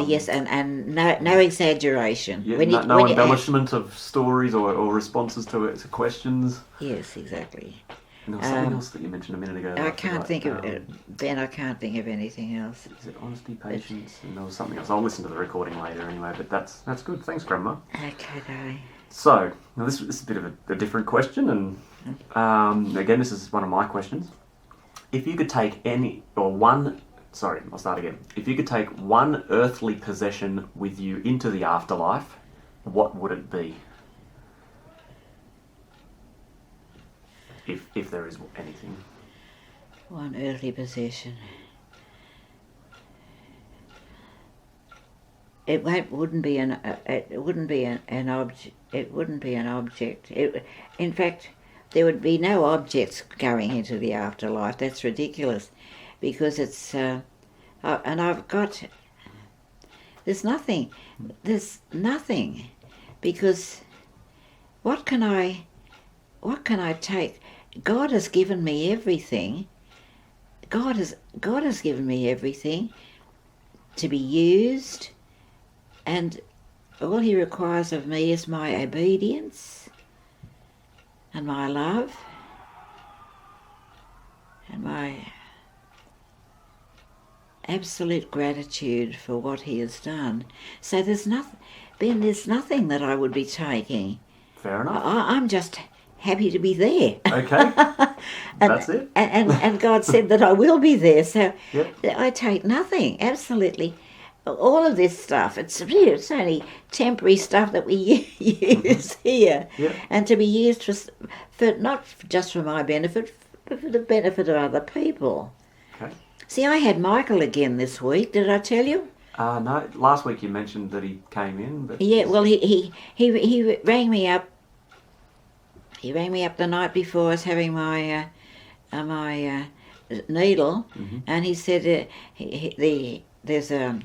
Yes, and no exaggeration. Yeah, When no, it, no when you embellishment of stories or responses to questions. yes, exactly. And there was something else that you mentioned a minute ago. That I I can't forgot. think of Ben. I can't think of anything else. Is it honesty, patience, and there was something else. I'll listen to the recording later anyway. But that's good. Thanks, Grandma. Okay, darling. So now this is a bit of a different question, and again, this is one of my questions. If you could take I'll start again. If you could take one earthly possession with you into the afterlife, what would it be? If there is anything. One earthly possession. It wouldn't be an object. It wouldn't be an object. In fact, there would be no objects going into the afterlife. That's ridiculous, because it's and I've got. There's nothing, because what can I take? God has given me everything. God has given me everything to be used, and all He requires of me is my obedience and my love and my absolute gratitude for what He has done. So there's nothing that I would be taking. Fair enough. I'm just happy to be there. Okay. That's it. And God said that I will be there, so Yep. I take nothing, absolutely. All of this stuff, it's only temporary stuff that we use here, Yep. and to be used for not just for my benefit, but for the benefit of other people. Okay. See, I had Michael again this week. Did I tell you? No, last week you mentioned that he came in, but Yeah. Well, he rang me up. He rang me up the night before I was having my needle, and he said there's a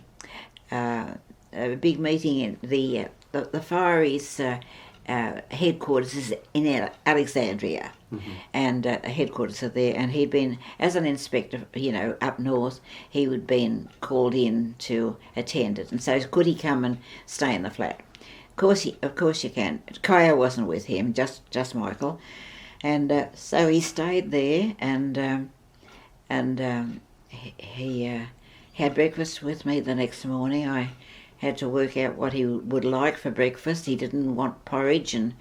big meeting in the Fireys headquarters is in Alexandria, and headquarters are there. And he'd been, as an inspector, up north, he had been called in to attend it. And so could he come and stay in the flat? Of course you can. Kaya wasn't with him, just Michael, and so he stayed there, and he had breakfast with me the next morning. I had to work out what he would like for breakfast. He didn't want porridge, and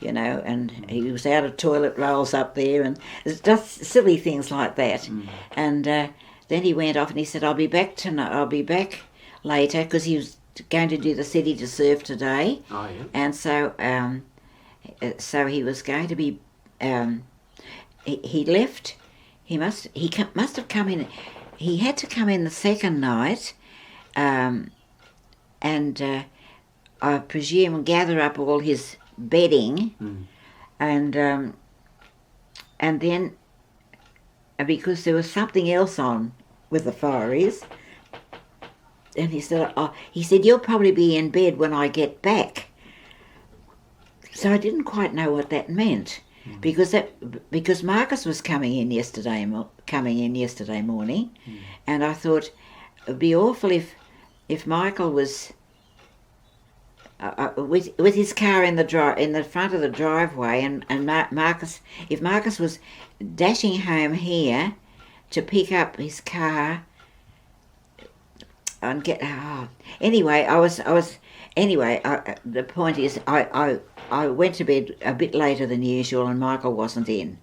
and he was out of toilet rolls up there, and it's just silly things like that. And then he went off, and he said, "I'll be back tonight. I'll be back later," because he was going to do the city to serve today. Oh, yeah. And so he was going to be. He left. He must have come in. He had to come in the second night, and I presume gather up all his bedding, and then because there was something else on with the Fireys, and he said, "You'll probably be in bed when I get back." So I didn't quite know what that meant, because Marcus was coming in yesterday morning, and I thought it'd be awful if Michael was with his car in the front of the driveway, and Marcus, if Marcus was dashing home here to pick up his car and get anyway. The point is, I went to bed a bit later than usual, and Michael wasn't in,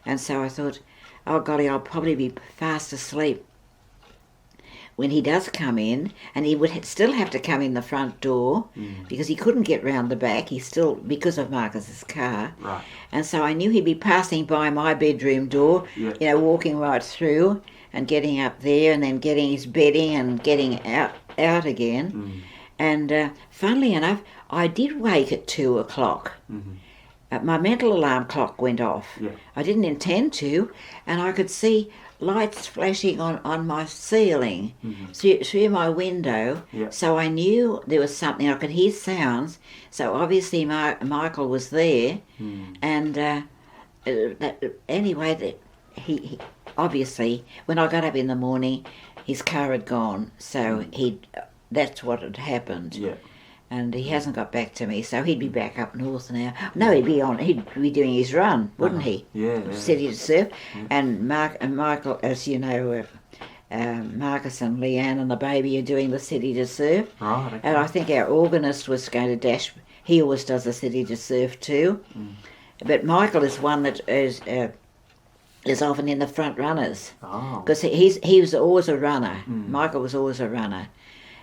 and so I thought, oh golly, I'll probably be fast asleep when he does come in, and he would still have to come in the front door because he couldn't get round the back. Because of Marcus's car, Right. and so I knew he'd be passing by my bedroom door, walking right through and getting up there, and then getting his bedding and getting out again. And funnily enough, I did wake at 2:00. My mental alarm clock went off. Yeah. I didn't intend to, and I could see lights flashing on my ceiling through my window. Yeah. So I knew there was something. I could hear sounds. So obviously Michael was there, and anyway, obviously, when I got up in the morning, his car had gone, so that's what had happened. Yeah. And he hasn't got back to me, so he'd be back up north now. No, he'd be doing his run, wouldn't he? Yeah. City to surf. And Michael, as you know, Marcus and Leanne and the baby are doing the city to surf. Right. Okay. And I think our organist was going to dash. He always does the city to surf too. But Michael is one that is often in the front runners, because he was always a runner. Michael was always a runner,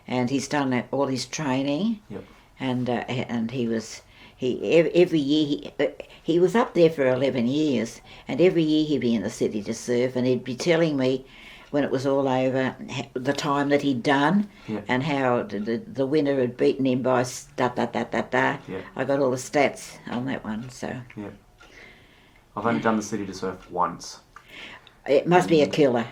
and he's done all his training. Yep. And every year he was up there for 11 years, and every year he'd be in the city to surf, and he'd be telling me when it was all over the time that he'd done, and how the winner had beaten him by da. I got all the stats on that one, so. Yeah. I've only done the city to surf once. It must be a killer.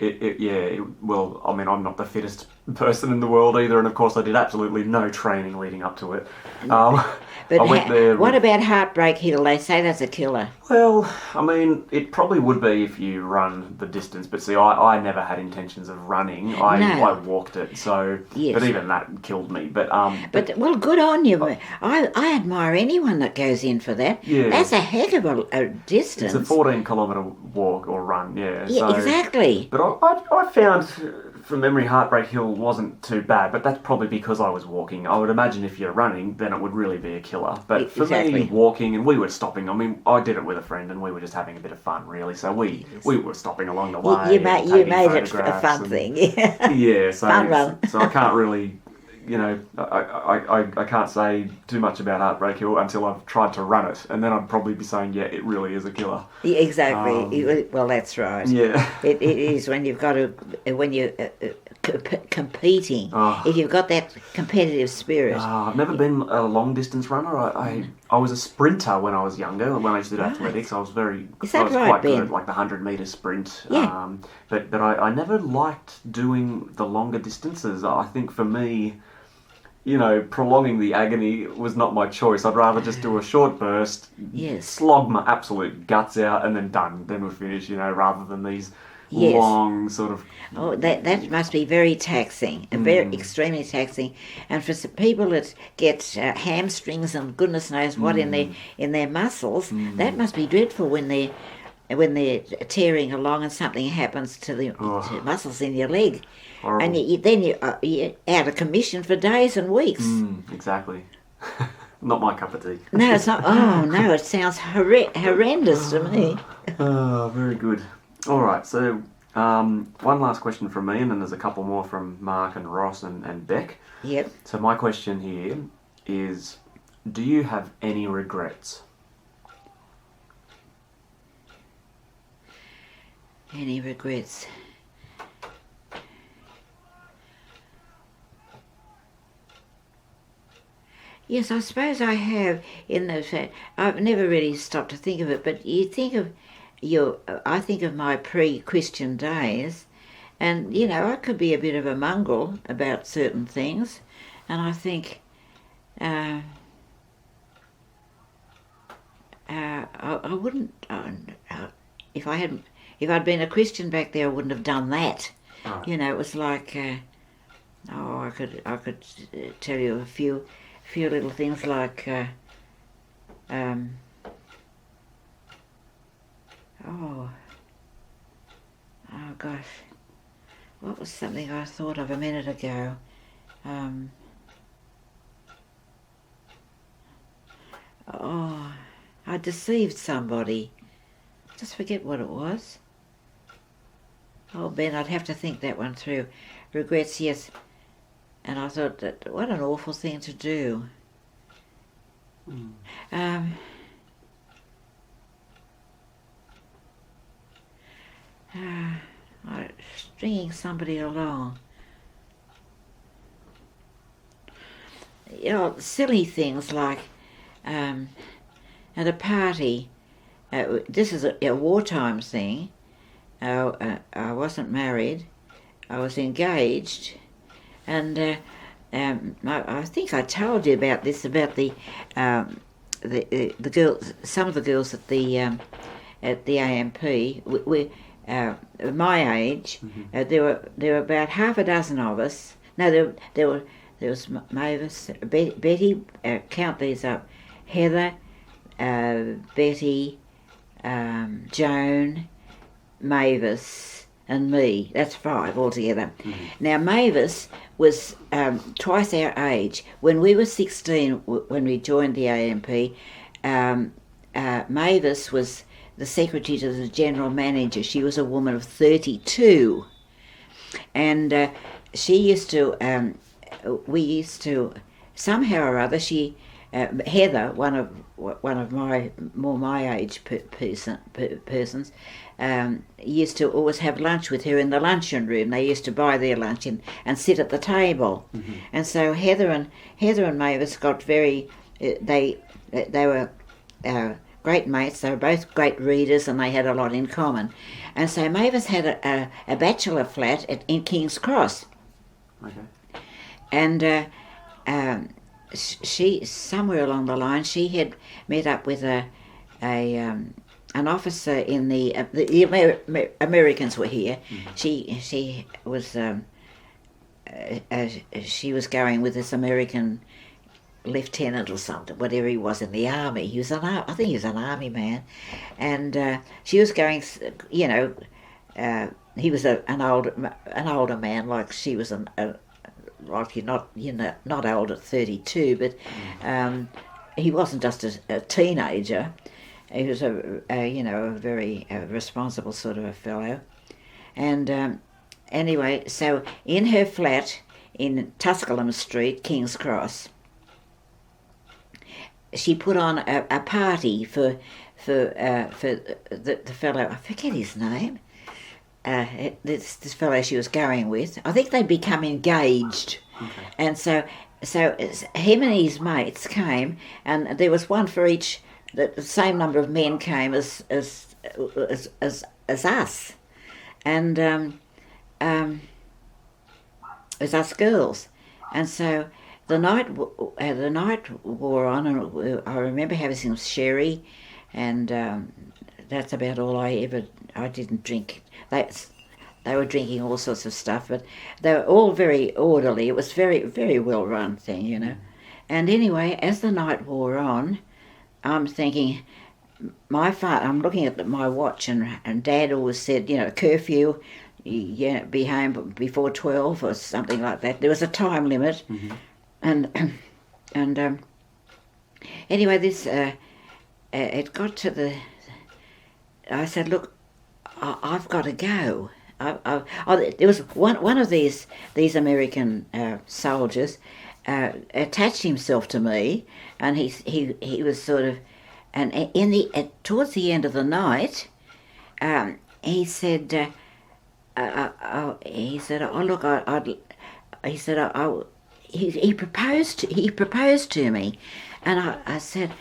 Well, I mean, I'm not the fittest person in the world either, and of course I did absolutely no training leading up to it. But I went there. What about Heartbreak Hill? They say that's a killer. Well, I mean, it probably would be if you run the distance, but see, I never had intentions of running. I walked it, so yes. But even that killed me. But well, good on you. I admire anyone that goes in for that. Yeah. That's a heck of a distance. It's a 14-kilometre walk or run, Yeah, exactly. But I found, from memory, Heartbreak Hill wasn't too bad, but that's probably because I was walking. I would imagine if you're running, then it would really be a killer. But for me, walking, and we were stopping. I mean, I did it with a friend, and we were just having a bit of fun, really. So we were stopping along the way. You made it a fun thing. Yeah, so fun run. So I can't really, I can't say too much about Heartbreak Hill until I've tried to run it, and then I'd probably be saying, yeah, it really is a killer. Yeah, exactly. Well, that's right. Yeah. It is when you've got to, when you're competing, if you've got that competitive spirit. I've never been a long distance runner. I was a sprinter when I was younger. When I used to do athletics, I was quite good at like the 100-metre sprint. Yeah. But I never liked doing the longer distances. I think for me, prolonging the agony was not my choice. I'd rather just do a short burst, slog my absolute guts out, and then done. Then we're finished, rather than these long sort of... Oh, that must be very taxing, very extremely taxing. And for some people that get hamstrings and goodness knows what in their muscles, that must be dreadful when they're tearing along and something happens to the muscles in your leg. Horrible. And then you're out of commission for days and weeks. Exactly. Not my cup of tea. No, it's not. Oh, no, it sounds horrendous to me. Oh, very good. All right, so one last question from me, and then there's a couple more from Mark and Ross and Beck. Yep. So my question here is, do you have any regrets? Any regrets? Yes, I suppose I have, in the fact I've never really stopped to think of it, but you think of I think of my pre-Christian days, and I could be a bit of a mongrel about certain things, and I think I wouldn't if I'd been a Christian back there, I wouldn't have done that. Right. It was like I could tell you a few little things like oh gosh, what was something I thought of a minute ago? I deceived somebody. Just forget what it was. Oh, Ben, I'd have to think that one through. Regrets, yes. And I thought, that what an awful thing to do. Stringing somebody along. Silly things like at a party. This is a wartime thing. I wasn't married. I was engaged, and I think I told you about this, about the girls, some of the girls at the AMP. my age. There were about half a dozen of us. No, there was Mavis, Betty. Count these up: Heather, Betty, Joan, Mavis, and me. That's 5 altogether. Now Mavis was twice our age. When we were 16, when we joined the AMP, Mavis was the secretary to the general manager. She was a woman of 32, and she used to. We used to somehow or other. She Heather, one of my age persons, used to always have lunch with her in the luncheon room. They used to buy their lunch and sit at the table, and so Heather and Mavis got very. They were great mates. They were both great readers, and they had a lot in common. And so Mavis had a bachelor flat in King's Cross. Okay. And she, somewhere along the line, she had met up with an officer in the Americans were here. She was she was going with this American lieutenant or something, whatever he was in the army. I think he was an army man, and she was going. You know, he was an older man, like she was like not old at 32, but he wasn't just a teenager. He was a very responsible sort of a fellow, and anyway, so in her flat in Tusculum Street, King's Cross, she put on a party for the fellow. I forget his name. This fellow she was going with. I think they'd become engaged, and so him and his mates came, and there was one for each. The same number of men came as us, and as us girls, and so the night wore on, and I remember having some sherry, and that's about all I didn't drink. They were drinking all sorts of stuff, but they were all very orderly. It was very, very well run thing, you know. And anyway, as the night wore on, I'm thinking, I'm looking at my watch, and Dad always said, you know, curfew, be home before 12 or something like that. There was a time limit, and anyway, this it got to the. I said, look, I've got to go. There was one of these American soldiers attached himself to me, and he was sort of, and towards the end of the night, he said, he proposed to me, and I said.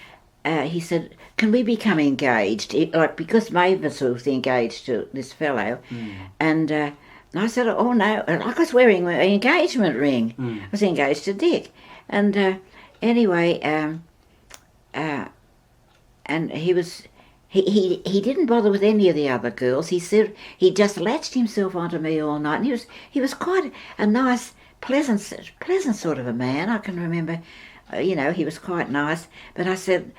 He said, "Can we become engaged?" Because Mavis was engaged to this fellow, and I said, "Oh no!" I was wearing an engagement ring. I was engaged to Dick, and anyway, and he didn't bother with any of the other girls. He said he just latched himself onto me all night, and he was quite a nice, pleasant sort of a man. I can remember. He was quite nice, but I said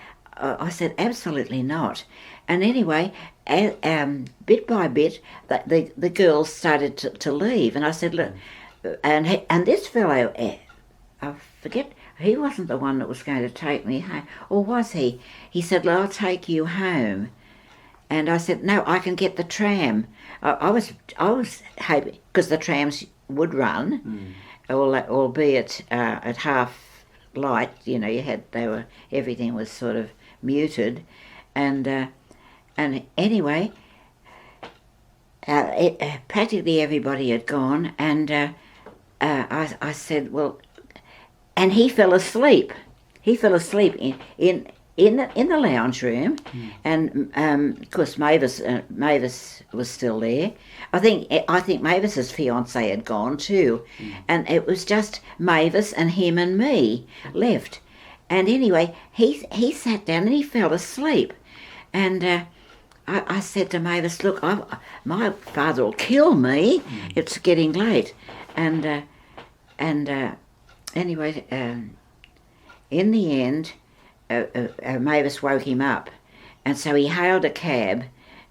absolutely not. And anyway, bit by bit, the girls started to leave, and I said, look, and this fellow, I forget, he wasn't the one that was going to take me home, or was he? He said, well, I'll take you home. And I said, no, I can get the tram. I was hoping, because the trams would run, albeit at half light, everything was sort of muted, and anyway, practically everybody had gone, and I said, well, and he fell asleep. He fell asleep in the lounge room, and of course Mavis was still there. I think Mavis's fiance had gone too, and it was just Mavis and him and me left. And anyway, he sat down and he fell asleep, and I said to Mavis, look, my father will kill me. It's getting late. And anyway, in the end, Mavis woke him up. And so he hailed a cab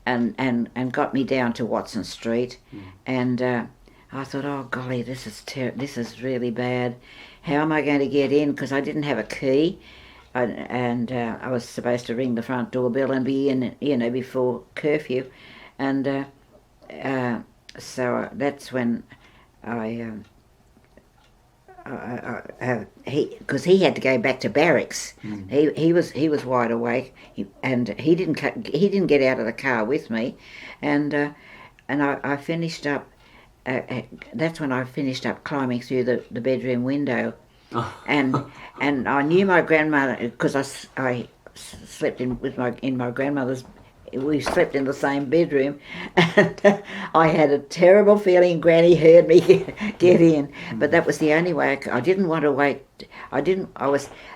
and got me down to Watson Street. And I thought, oh, golly, this is really bad. How am I going to get in? Because I didn't have a key. I was supposed to ring the front doorbell and be in, before curfew, and so that's when because he had to go back to barracks. He was wide awake, and he didn't get out of the car with me, and I finished up. That's when I finished up climbing through the bedroom window. And I knew my grandmother because I slept in my grandmother's. We slept in the same bedroom, and I had a terrible feeling Granny heard me get in. But that was the only way. I didn't want to wait.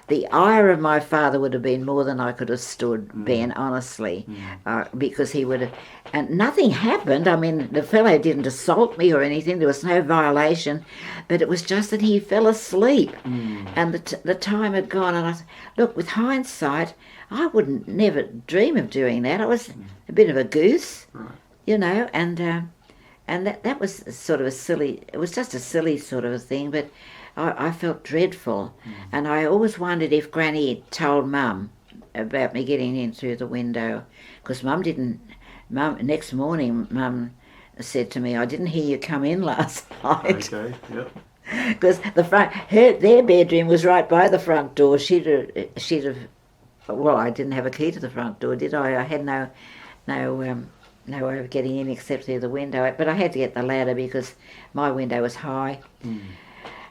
The ire of my father would have been more than I could have stood, Ben, honestly, because he would have. And nothing happened. I mean, the fellow didn't assault me or anything. There was no violation, but it was just that he fell asleep, and the time had gone. And I said, look, with hindsight, I wouldn't never dream of doing that. I was a bit of a goose, and that was sort of a silly. It was just a silly sort of a thing, but I felt dreadful, and I always wondered if Granny told Mum about me getting in through the window, because Mum didn't. Next morning, Mum said to me, "I didn't hear you come in last night." Okay, yep. Because their bedroom was right by the front door. She'd have. Well, I didn't have a key to the front door, did I? I had no way of getting in except through the window. But I had to get the ladder because my window was high.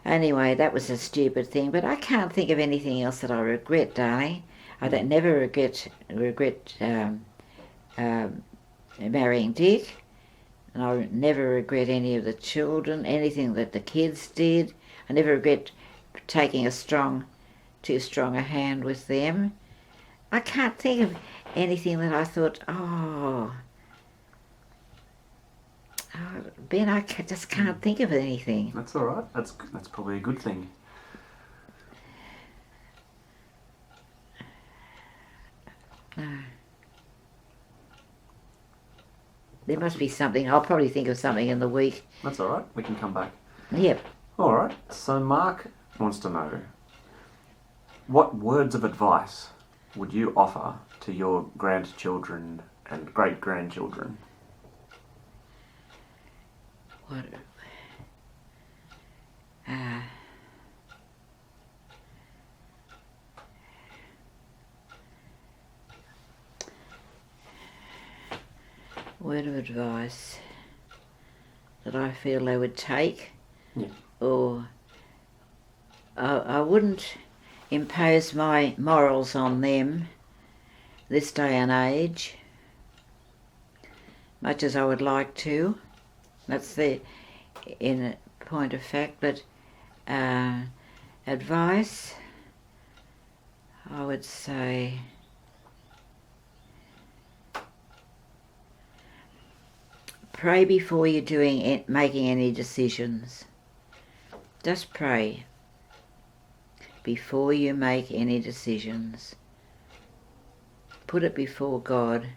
Anyway, that was a stupid thing. But I can't think of anything else that I regret, darling. I don't never regret marrying Dick, and I never regret any of the children, anything that the kids did. I never regret taking too strong a hand with them. I can't think of anything that I thought, Ben, I just can't think of anything. That's all right. That's probably a good thing. No. There must be something. I'll probably think of something in the week. That's all right. We can come back. Yep. All right. So Mark wants to know, what words of advice would you offer to your grandchildren and great-grandchildren? What? Word of advice that I feel they would take, or I wouldn't impose my morals on them this day and age, much as I would like to. That's in a point of fact, but advice, I would say, pray before you're making any decisions. Just pray before you make any decisions. Put it before God.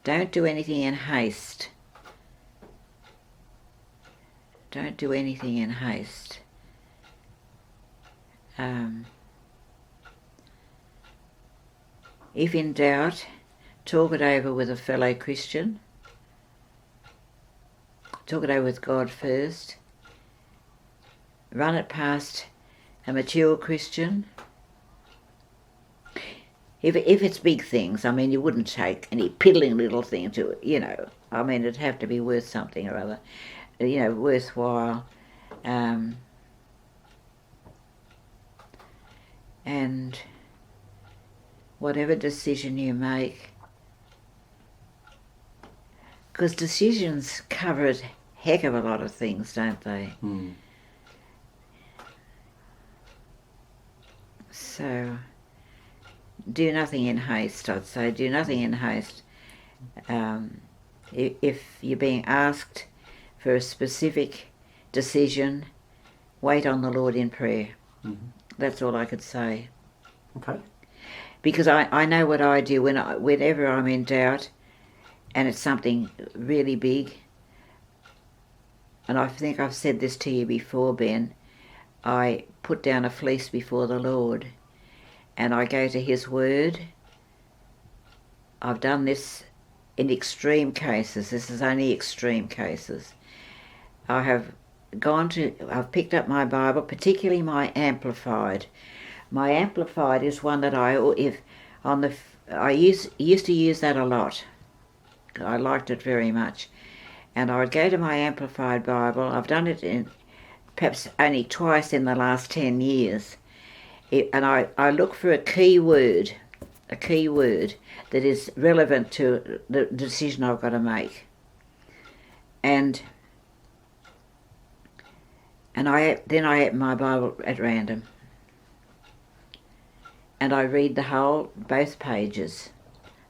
Don't do anything in haste. Don't do anything in haste. If in doubt, talk it over with a fellow Christian. Talk it over with God first. Run it past a mature Christian. If it's big things, I mean, you wouldn't take any piddling little thing to it, I mean, it'd have to be worth something or other, worthwhile. And whatever decision you make, because decisions cover a heck of a lot of things, don't they? So, do nothing in haste, I'd say. Do nothing in haste. If you're being asked for a specific decision, wait on the Lord in prayer. Mm-hmm. That's all I could say. Okay. Because I know what I do whenever I'm in doubt and it's something really big, and I think I've said this to you before, Ben, I put down a fleece before the Lord and I go to His Word. I've done this in extreme cases. This is only extreme cases. I've picked up my Bible, particularly my Amplified. My Amplified is one that I used to use that a lot. I liked it very much. And I would go to my Amplified Bible. I've done it in perhaps only twice in the last 10 years. And I look for a key word that is relevant to the decision I've got to make. And I open my Bible at random. And I read both pages.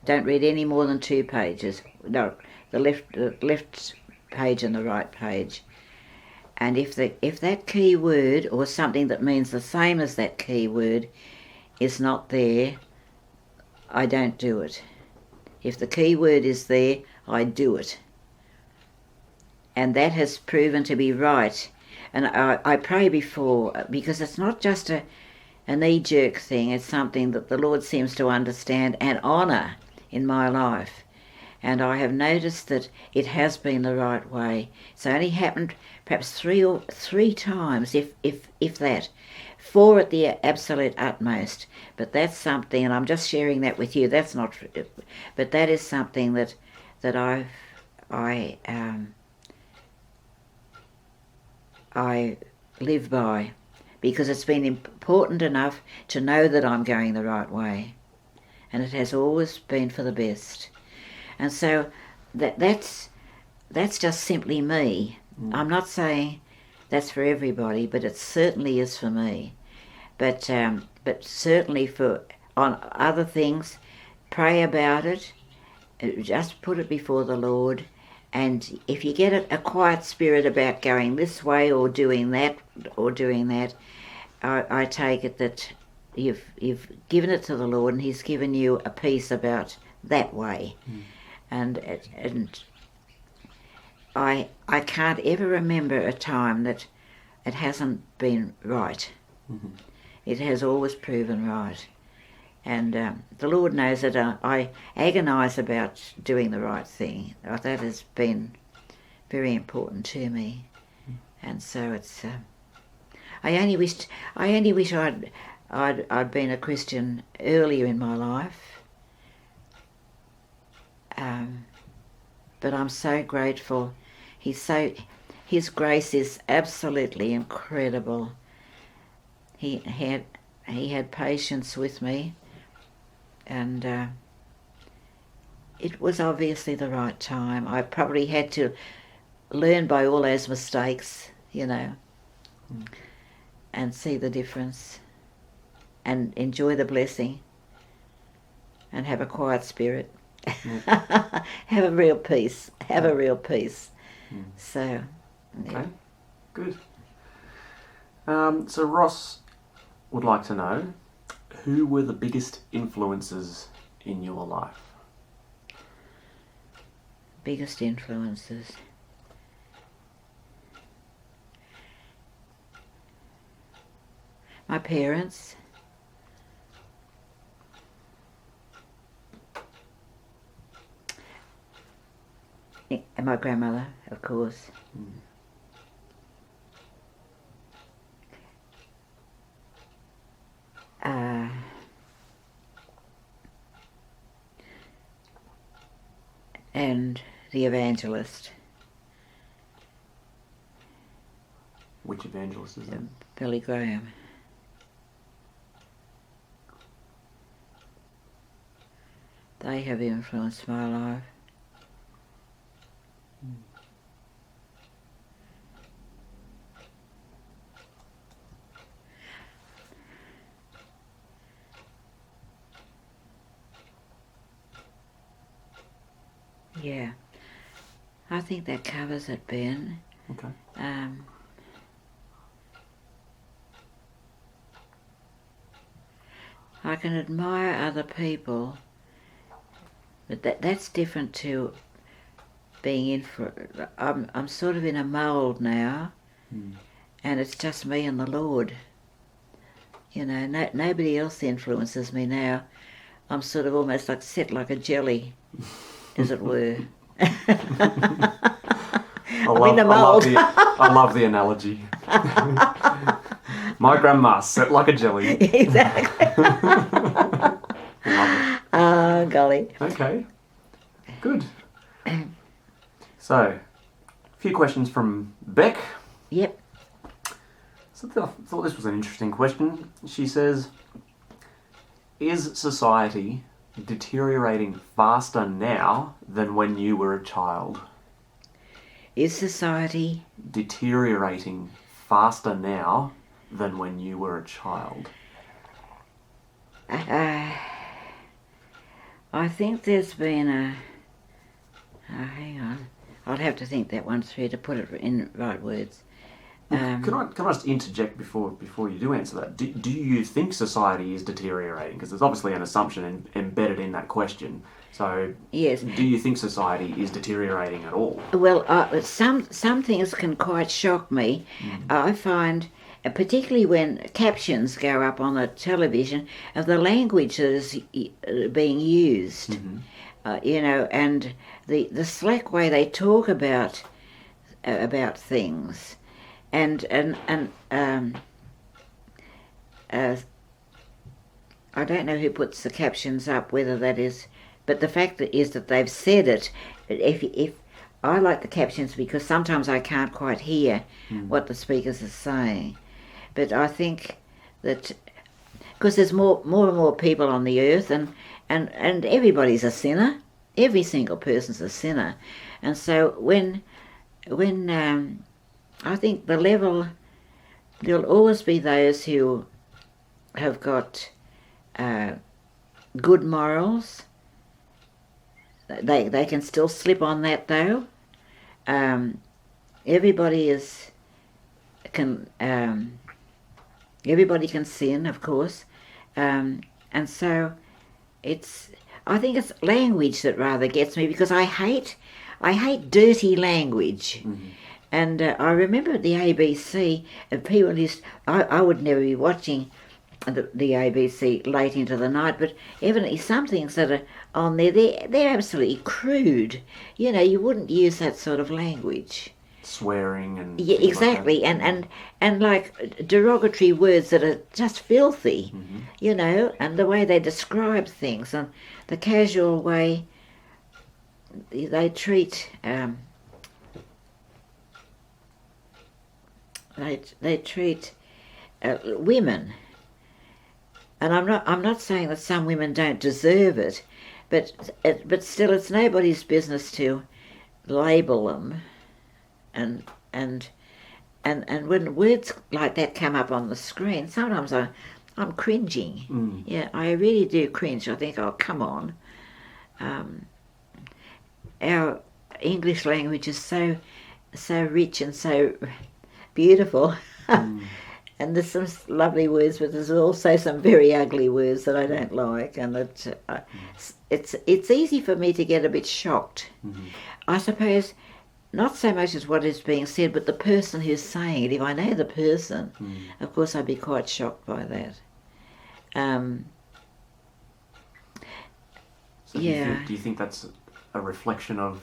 Don't read any more than 2 pages. No, the left page and the right page. And if that key word or something that means the same as that key word is not there, I don't do it. If the key word is there, I do it. And that has proven to be right. And I pray before, because it's not just a knee-jerk thing, it's something that the Lord seems to understand and honour in my life. And I have noticed that it has been the right way. It's only happened perhaps three times, if that. 4 at the absolute utmost. But that's something, and I'm just sharing that with you. That's not, but that is something that I live by, because it's been important enough to know that I'm going the right way, and it has always been for the best. And so that's just simply me. I'm not saying that's for everybody, but it certainly is for me. But certainly on other things, pray about it. Just put it before the Lord. And if you get a quiet spirit about going this way or doing that, I take it that you've given it to the Lord, and He's given you a peace about that way. And I can't ever remember a time that it hasn't been right. Mm-hmm. It has always proven right. And the Lord knows that I agonise about doing the right thing. That has been very important to me. And so it's. I only wish I'd been a Christian earlier in my life. But I'm so grateful. His grace is absolutely incredible. He had patience with me. And it was obviously the right time. I probably had to learn by all those mistakes, and see the difference and enjoy the blessing and have a quiet spirit. Have a real peace. So, yeah. Okay, good. So Ross would like to know, who were the biggest influences in your life? Biggest influences? My parents. And my grandmother, of course. And the evangelist. Which evangelist is that? Billy Graham. They have influenced my life. Yeah. I think that covers it, Ben. Okay. I can admire other people, but that's different to being in for. I'm sort of in a mould now, and it's just me and the Lord. You know, nobody else influences me now. I'm sort of almost like set like a jelly, as it were. I love the analogy. My grandma set like a jelly. Exactly. Love it. Oh, golly. Okay. Good. So, a few questions from Beck. Yep. So I thought this was an interesting question. She says, is society deteriorating faster now than when you were a child? Is society deteriorating faster now than when you were a child? I think there's been a... hang on. I'll have to think that one through to put it in right words. Can I just interject before you do answer that? Do you think society is deteriorating? Because there's obviously an assumption embedded in that question. So, yes. Do you think society is deteriorating at all? Well, some things can quite shock me. I find, particularly when captions go up on the television, of the language that is being used. You know, and the slack way they talk about things. And I don't know who puts the captions up, whether that is, but the fact is that they've said it. If I like the captions because sometimes I can't quite hear what the speakers are saying, but I think that because there's more and more people on the earth, and everybody's a sinner, every single person's a sinner, and so when I think the level, there'll always be those who have got good morals. They can still slip on that though. Everybody can sin, of course, and so I think it's language that rather gets me, because I hate dirty language. And I remember at the ABC, people I would never be watching the ABC late into the night, but evidently some things that are on there, they're absolutely crude. You know, you wouldn't use that sort of language. Swearing and... Yeah, exactly, like and like derogatory words that are just filthy, you know, and the way they describe things and the casual way they treat... They treat women, and I'm not saying that some women don't deserve it, but still, it's nobody's business to label them, and when words like that come up on the screen, sometimes I'm cringing. Yeah, I really do cringe. I think, oh, come on. Our English language is so rich and so beautiful, and there's some lovely words, but there's also some very ugly words that I don't like, and it's easy for me to get a bit shocked. I suppose not so much as what is being said, but the person who's saying it. If I know the person, of course I'd be quite shocked by that. So yeah. Do you think that's a reflection of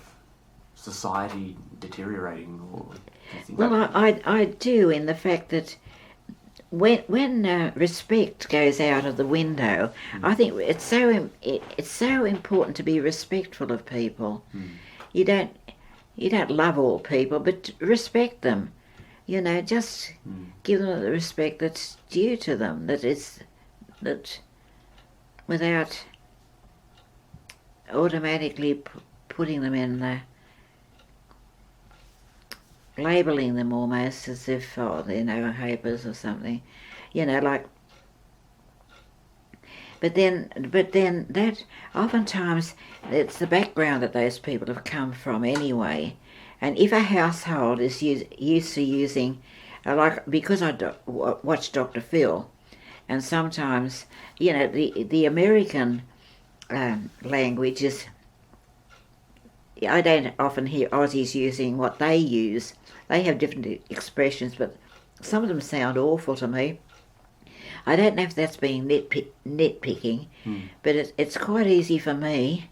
society deteriorating, or do you think I do, in the fact that when respect goes out of the window, I think it's so important to be respectful of people. You don't love all people, but respect them. You know, just give them the respect that's due to them. That without automatically putting them in the... labelling them almost as if, oh, they're no hopers or something, you know, like. But then that oftentimes it's the background that those people have come from anyway. And if a household is used to using, because I watch Dr. Phil, and sometimes, the American language is, I don't often hear Aussies using what they use. They have different expressions, but some of them sound awful to me. I don't know if that's being nitpicking, but it's quite easy for me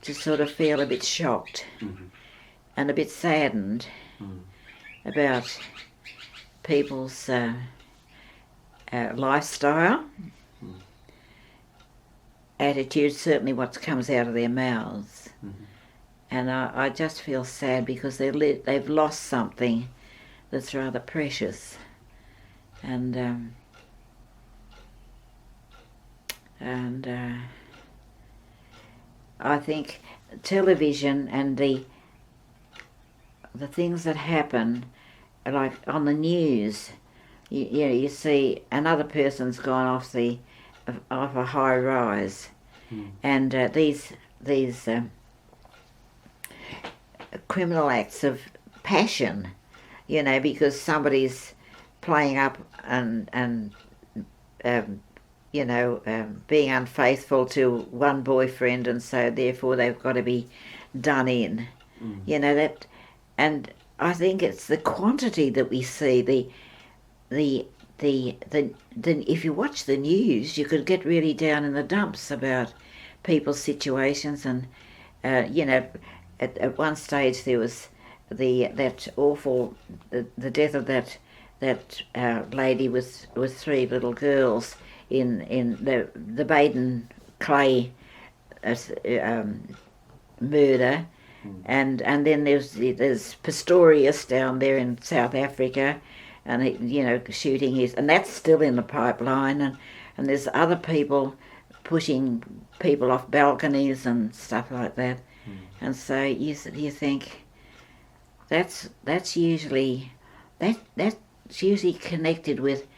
to sort of feel a bit shocked and a bit saddened about people's lifestyle, attitude, certainly what comes out of their mouths. And I just feel sad because they've lost something that's rather precious. And I think television and the things that happen, like on the news, you see another person's gone off a high rise, and these criminal acts of passion, because somebody's playing up and being unfaithful to one boyfriend, and so therefore they've got to be done in. That, and I think it's the quantity that we see. The if you watch the news, you could get really down in the dumps about people's situations, and at one stage there was that awful the death of that lady with 3 little girls in the Baden Clay murder, and then there's Pistorius down there in South Africa, and he, shooting his, and that's still in the pipeline, and there's other people pushing people off balconies and stuff like that, and so you think that's usually connected with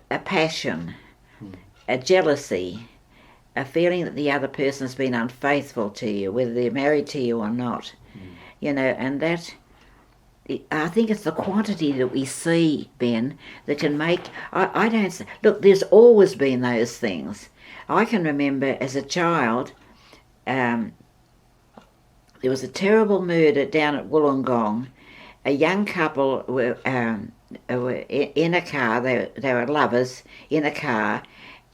a passion, a jealousy, a feeling that the other person's been unfaithful to you, whether they're married to you or not, and that, I think it's the quantity that we see, Ben, that can make, I don't, look, there's always been those things. I can remember as a child, there was a terrible murder down at Wollongong. A young couple were in a car, they were lovers, in a car,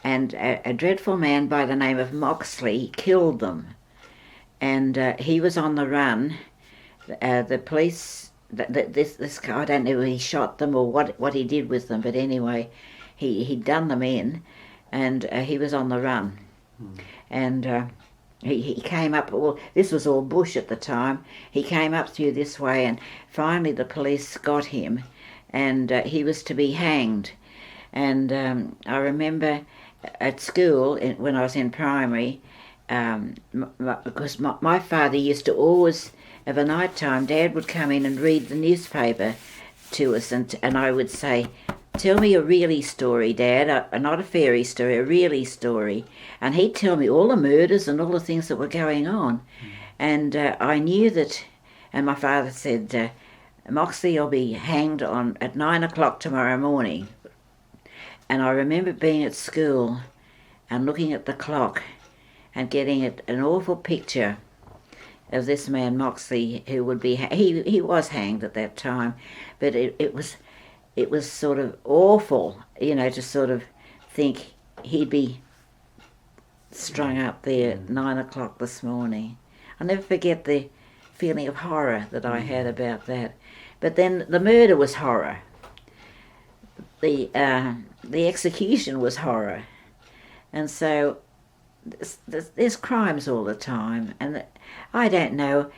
and a dreadful man by the name of Moxley killed them. And he was on the run. The police, this guy, I don't know if he shot them or what he did with them, but anyway, he'd done them in, and he was on the run. And he came up, well, this was all bush at the time, he came up through this way, and finally the police got him, and he was to be hanged. And I remember at school, when I was in primary, because my father used to always, of a night time, Dad would come in and read the newspaper to us, and I would say, "Tell me a really story, Dad, not a fairy story, a really story." And he'd tell me all the murders and all the things that were going on. And I knew that, and my father said, "Moxley, you'll be hanged at 9 o'clock tomorrow morning." And I remember being at school and looking at the clock and getting an awful picture of this man Moxley, who would be, he was hanged at that time, but it was sort of awful, to sort of think he'd be strung up there at 9 o'clock this morning. I'll never forget the feeling of horror that I had about that. But then the murder was horror. The execution was horror. And so there's crimes all the time. And I don't know,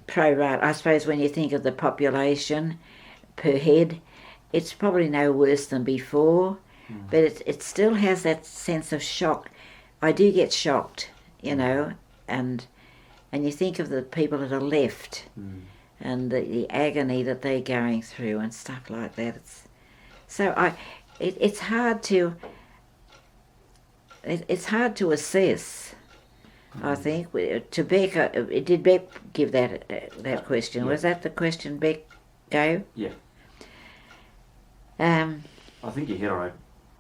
pro-rata, I suppose when you think of the population per head, it's probably no worse than before, but it still has that sense of shock. I do get shocked, and you think of the people that are left and the agony that they're going through and stuff like that. It's hard to it's hard to assess. I think to Beck, did Beck give that question? Yeah. Was that the question Beck gave? Yeah. I think you hit on it.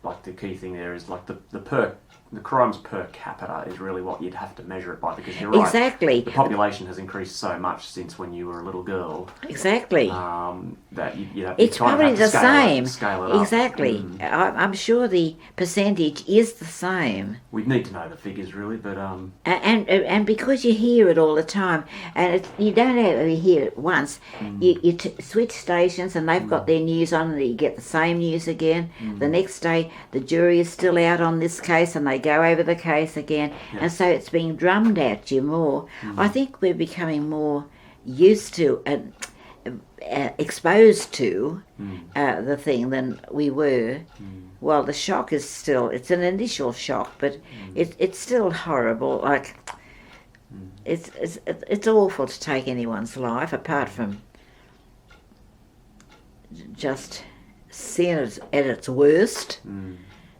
Like the key thing there is like the crimes per capita is really what you'd have to measure it by, because you're right. Exactly. The population has increased so much since when you were a little girl. Exactly. That you It's kind of probably have to the same. scale it up. Exactly. I'm sure the percentage is the same. We'd need to know the figures really, but And because you hear it all the time, and you don't ever hear it once, you switch stations and they've got their news on, and you get the same news again. The next day, the jury is still out on this case, and they go over the case again, and so it's being drummed at you more. I think we're becoming more used to and exposed to the thing than we were. Well, the shock is it's an initial shock, but it's still horrible. Like it's awful to take anyone's life, apart from just sin at its worst.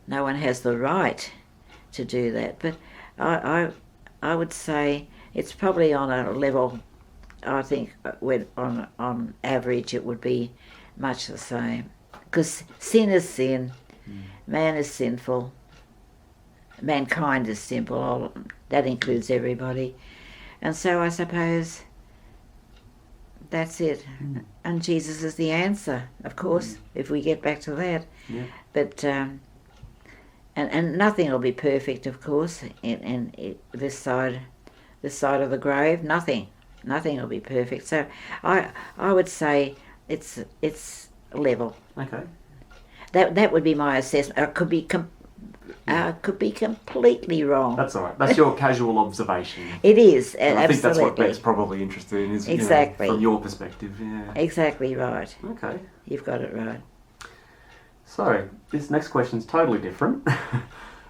No one has the right to do that, but I would say it's probably on a level. I think on average it would be much the same, because sin is sin, man is sinful, mankind is sinful. That includes everybody, and so I suppose that's it. And Jesus is the answer, of course, if we get back to that. Yeah. But and nothing will be perfect, of course, in this side of the grave. Nothing will be perfect. So I would say it's level. Okay. That would be my assessment. I could be completely wrong. That's all right. That's your casual observation. It is, And I absolutely. think that's what Beck's probably interested in, is Exactly. from your perspective. Yeah. Exactly right. Okay. You've got it right. So this next question's totally different.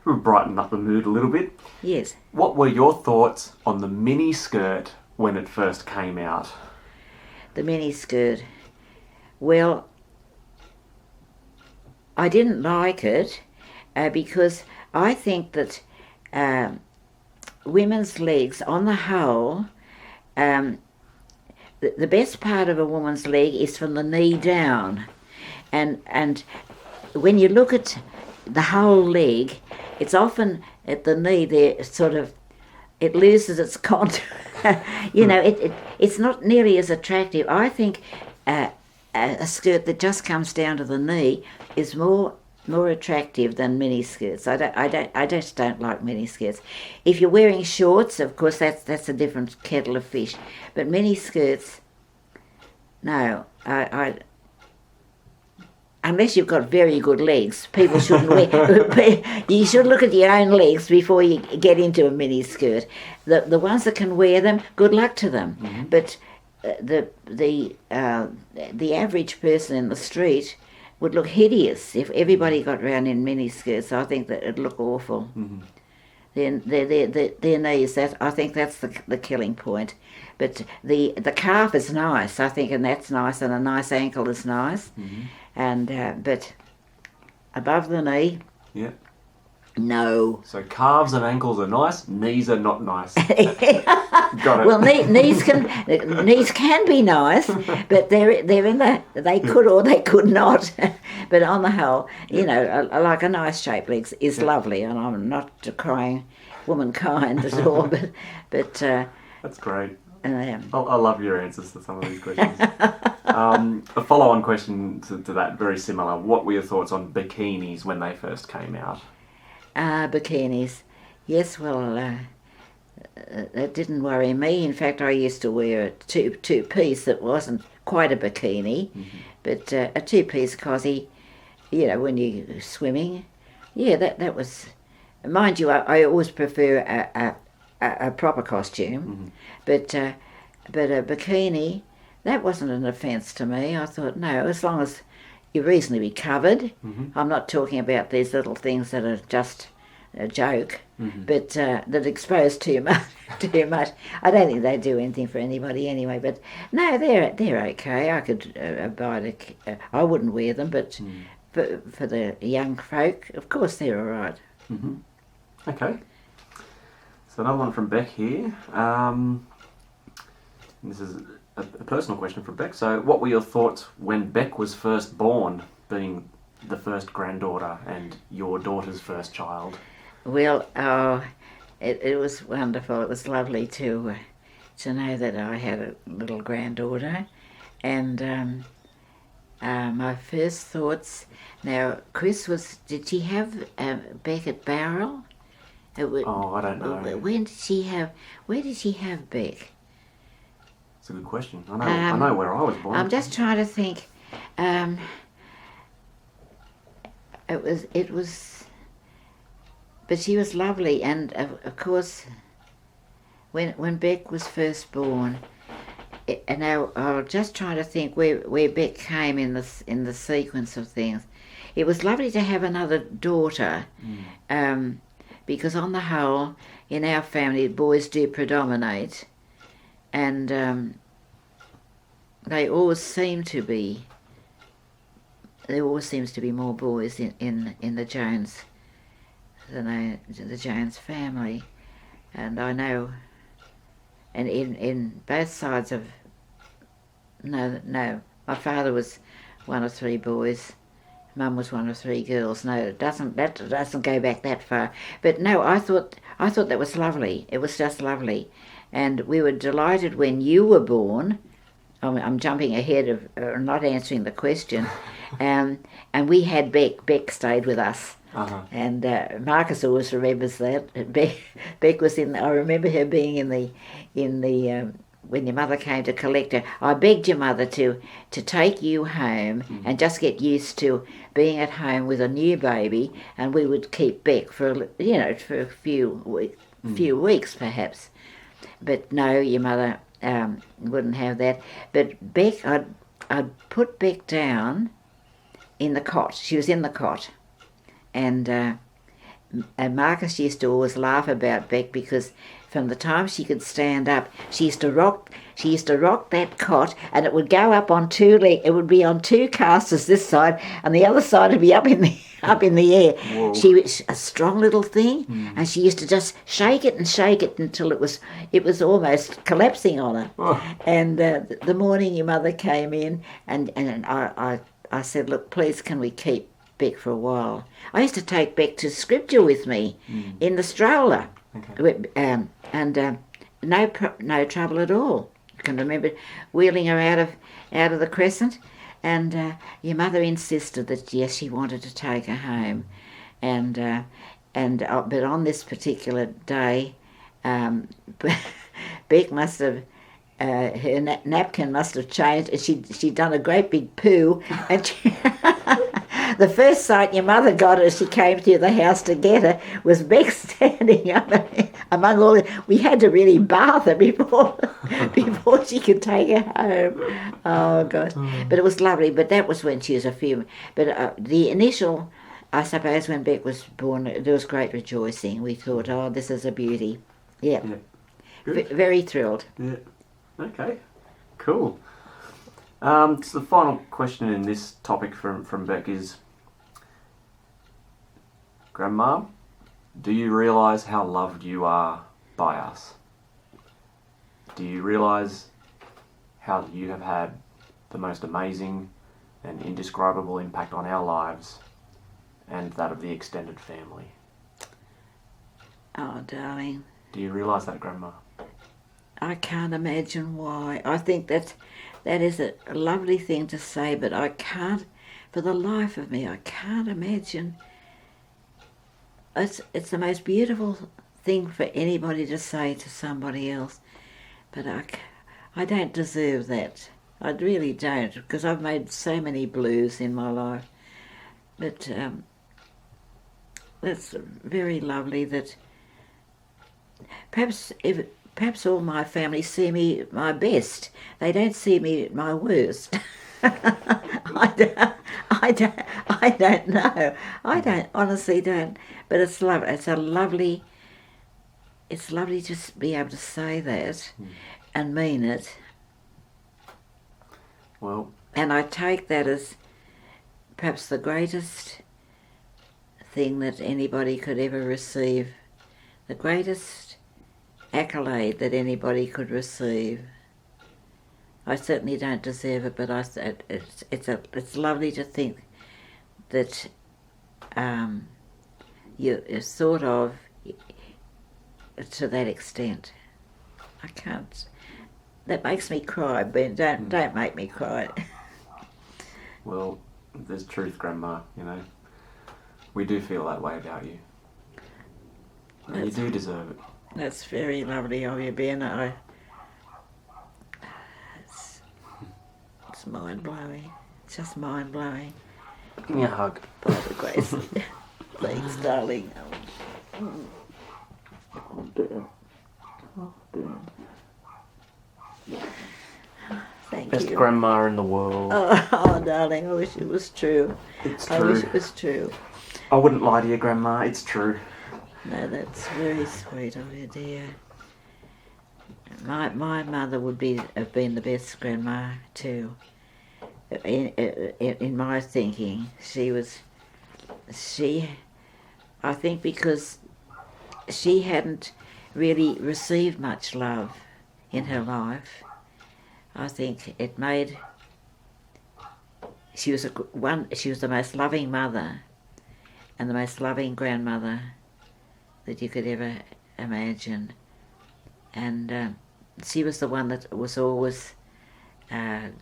We'll brighten up the mood a little bit. Yes. What were your thoughts on the mini skirt when it first came out? The mini skirt. Well, I didn't like it because I think that women's legs, on the whole, the best part of a woman's leg is from the knee down, and when you look at the whole leg, it's often at the knee there, it loses its contour. It's not nearly as attractive. I think a skirt that just comes down to the knee is more attractive than mini skirts. I just don't like mini skirts. If you're wearing shorts, of course, that's a different kettle of fish. But mini skirts, no, unless you've got very good legs, people shouldn't wear. You should look at your own legs before you get into a mini skirt. The ones that can wear them, good luck to them. Mm-hmm. But the average person in the street would look hideous if everybody got round in mini skirts. I think that it'd look awful. Mm-hmm. Their knees, I think that's the killing point. But the calf is nice, I think, and that's nice, and a nice ankle is nice. Mm-hmm. And but above the knee, yeah, no. So calves and ankles are nice, knees are not nice. Got it. Well, knees can be nice, but they're in they could or they could not. But on the whole, like a nice shaped leg is lovely, and I'm not decrying womankind at all. But that's great. I love your answers to some of these questions. A follow-on question to that, very similar. What were your thoughts on bikinis when they first came out? Bikinis. Yes, well, that didn't worry me. In fact, I used to wear a two-piece that wasn't quite a bikini, but a two-piece cosy, when you're swimming. Yeah, that was... Mind you, I always prefer a proper costume, but a bikini, that wasn't an offence to me. I thought, no, as long as you're reasonably covered. I'm not talking about these little things that are just a joke, but that expose too much. I don't think they do anything for anybody anyway. But no, they're okay. I could abide. I wouldn't wear them, but for the young folk, of course, they're all right. Okay. So another one from Beck here. This is a personal question from Beck. So, what were your thoughts when Beck was first born, being the first granddaughter and your daughter's first child? Well, it was wonderful. It was lovely to know that I had a little granddaughter, and my first thoughts. Now, Chris was. Did she have Beck at Barrel? Oh, I don't know. When did she have? Where did she have Beck? It's a good question. I know where I was born. I'm just trying to think. It was, but she was lovely, and of course, when Beck was first born, and now I'm just trying to think where Beck came in the sequence of things. It was lovely to have another daughter, because on the whole, in our family, boys do predominate, and they always seem to be. There always seems to be more boys in the Jones than the Jones family, and I know, and in both sides of no, my father was one of 3 boys, Mum was one of 3 girls. No, that doesn't go back that far. But no, I thought that was lovely. It was just lovely, and we were delighted when you were born. I'm jumping ahead of not answering the question. And we had Beck. Beck stayed with us. Uh-huh. And Marcus always remembers that. Beck was in. I remember her being in the when your mother came to collect her. I begged your mother to take you home and just get used to being at home with a new baby, and we would keep Beck for a few weeks perhaps. But no, your mother wouldn't have that. But Beck, I'd put Beck down in the cot. She was in the cot, and Marcus used to always laugh about Beck because from the time she could stand up, she used to rock that cot, and it would go up on 2 legs. It would be on 2 casters this side, and the other side would be up in the air. Whoa. She was a strong little thing, and she used to just shake it until it was almost collapsing on her. Oh. And the morning your mother came in, and I said, look, please, can we keep Beck for a while? I used to take Beck to scripture with me in the stroller. Okay. And no trouble at all. I can remember wheeling her out of the Crescent, and your mother insisted that yes, she wanted to take her home, and but on this particular day, Beck must have. Her napkin must have changed, and she'd done a great big poo, and the first sight your mother got as she came to the house to get her was Beck standing up among all. We had to really bath her before she could take her home. Oh gosh! But it was lovely. But that was when she was a few. But the initial, I suppose, when Beck was born, there was great rejoicing. We thought, oh, this is a beauty. Yeah. Very thrilled. Yeah. Okay, cool. So the final question in this topic from Beck is, Grandma, do you realise how loved you are by us? Do you realise how you have had the most amazing and indescribable impact on our lives and that of the extended family? Oh, darling. Do you realise that, Grandma? I can't imagine why. I think that is a lovely thing to say, but I can't, for the life of me, I can't imagine. It's the most beautiful thing for anybody to say to somebody else, but I don't deserve that. I really don't, because I've made so many blues in my life. But that's very lovely that perhaps all my family see me at my best. They don't see me at my worst. I don't know. I honestly don't. But it's lovely. It's lovely to be able to say that and mean it. Well. And I take that as perhaps the greatest thing that anybody could ever receive the greatest accolade that anybody could receive. I certainly don't deserve it, but it's lovely to think that you're sort of to that extent. I can't. That makes me cry, Ben. Don't make me cry. Well, there's truth, Grandma. You know, we do feel that way about you, and you do deserve it. That's very lovely of you, Ben. It's mind-blowing. It's just mind-blowing. Give me a hug. By the grace. Thanks, darling. Oh, dear. Oh, dear. Thank Best you. grandma in the world. Oh, darling, I wish it was true. It's I true. wish it was true. I wouldn't lie to you, Grandma. It's true. No, that's very sweet of you, dear. My mother would have been the best grandma too. In my thinking, I think because she hadn't really received much love in her life, I think it made. She was the most loving mother, and the most loving grandmother that you could ever imagine, and she was the one that was always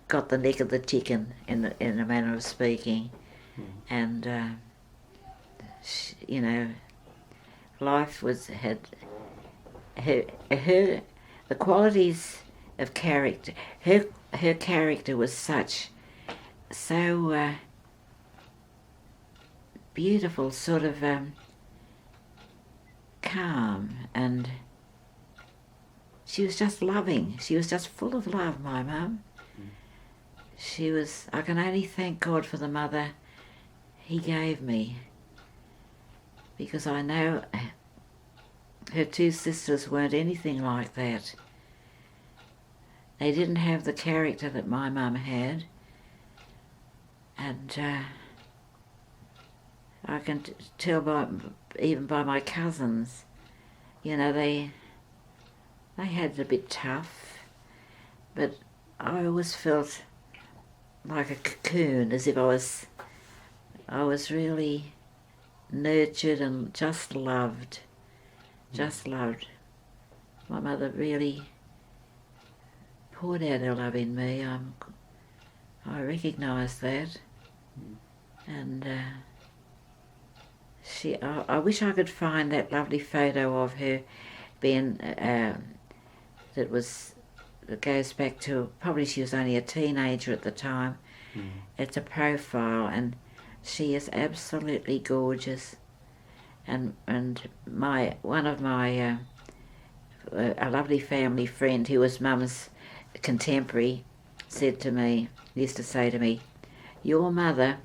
got the neck of the chicken in a manner of speaking, and you know, life had her the qualities of character. Her character was so beautiful, sort of calm, and she was just loving. She was just full of love, my mum. I can only thank God for the mother He gave me, because I know her two sisters weren't anything like that. They didn't have the character that my mum had, and I can tell even by my cousins, you know, they had it a bit tough, but I always felt like a cocoon, as if I was really nurtured and just loved. My mother really poured out her love in me. I recognise that, and I wish I could find that lovely photo of her being that goes back to, probably she was only a teenager at the time. It's a profile, and she is absolutely gorgeous. And one of my a lovely family friend who was Mum's contemporary used to say to me, "Your mother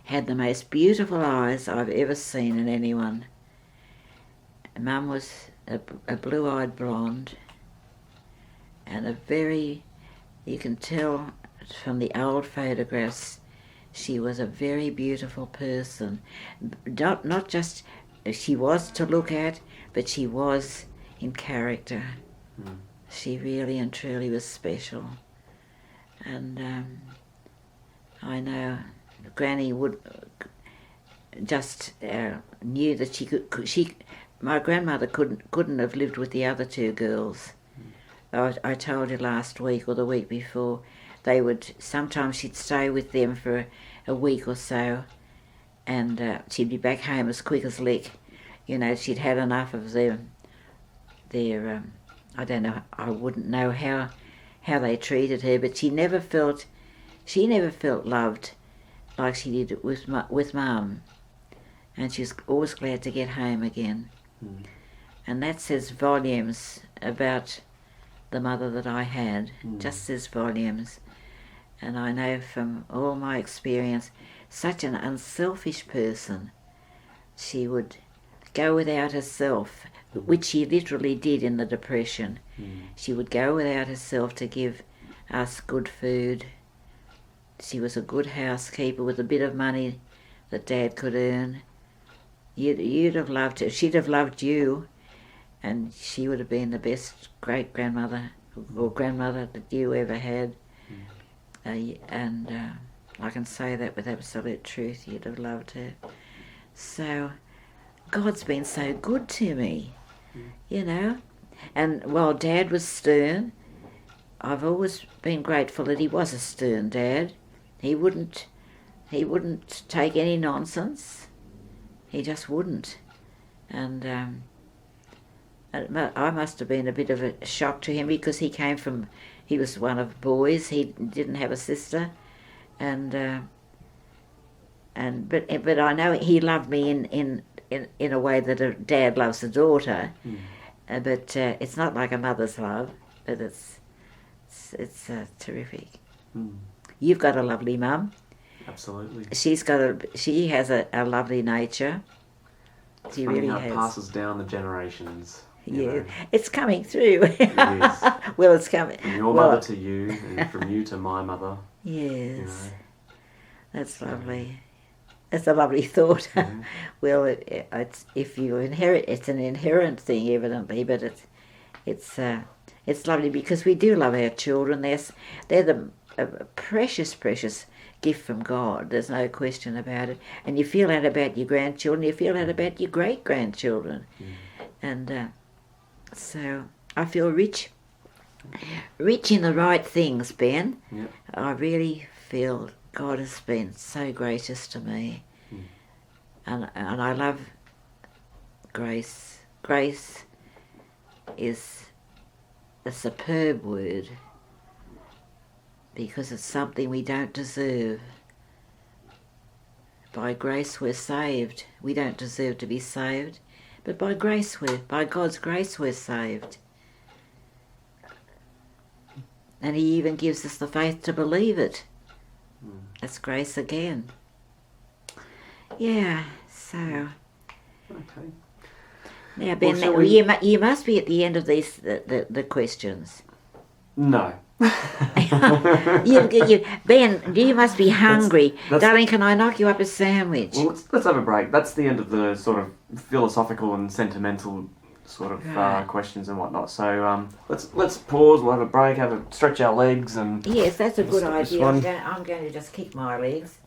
had the most beautiful eyes I've ever seen in anyone." Mum was a blue-eyed blonde, and you can tell from the old photographs, she was a very beautiful person. Not just she was to look at, but she was in character. She really and truly was special. And I know Granny would just knew that my grandmother couldn't have lived with the other two girls. I told you last week or the week before, sometimes she'd stay with them for a week or so, and she'd be back home as quick as lick. You know, she'd had enough of their I don't know, I wouldn't know how they treated her, but she never felt loved like she did with Mum, and she was always glad to get home again. And that says volumes about the mother that I had. Just says volumes. And I know from all my experience, such an unselfish person. She would go without herself, which she literally did in the Depression. She would go without herself to give us good food. She was a good housekeeper with a bit of money that Dad could earn. You'd have loved her. She'd have loved you, and she would have been the best great grandmother or grandmother that you ever had. And I can say that with absolute truth. You'd have loved her. So God's been so good to me, you know. And while Dad was stern, I've always been grateful that he was a stern dad. He wouldn't take any nonsense. He just wouldn't. And I must have been a bit of a shock to him because he was one of boys. He didn't have a sister, but I know he loved me in a way that a dad loves a daughter. But it's not like a mother's love. But it's terrific. You've got a lovely mum. Absolutely. She has a lovely nature. She really has. It passes down the generations. Yeah, it's coming through. It is. Well, it's coming. From your mother to you, and from you to my mother. Yes, that's lovely. That's a lovely thought. Well, it's if you inherit, it's an inherent thing, evidently, but it's lovely because we do love our children. They're a precious gift from God. There's no question about it. And you feel that about your grandchildren. You feel that about your great grandchildren. And so I feel rich in the right things, Ben. Yep. I really feel God has been so gracious to me. And I love grace. Grace is a superb word because it's something we don't deserve. By grace we're saved. We don't deserve to be saved, but by God's grace we're saved. And he even gives us the faith to believe it. That's grace again. Yeah, so... Okay. Now, Ben, Well, you must be at the end of these the questions. No. Ben, you must be hungry. That's- Darling, can I knock you up a sandwich? Well, let's have a break. That's the end of the sort of philosophical and sentimental sort of Right. questions and whatnot. So let's pause. We'll have a break. Stretch our legs and. Yes, that's a good This idea. one. I'm going to just kick my legs.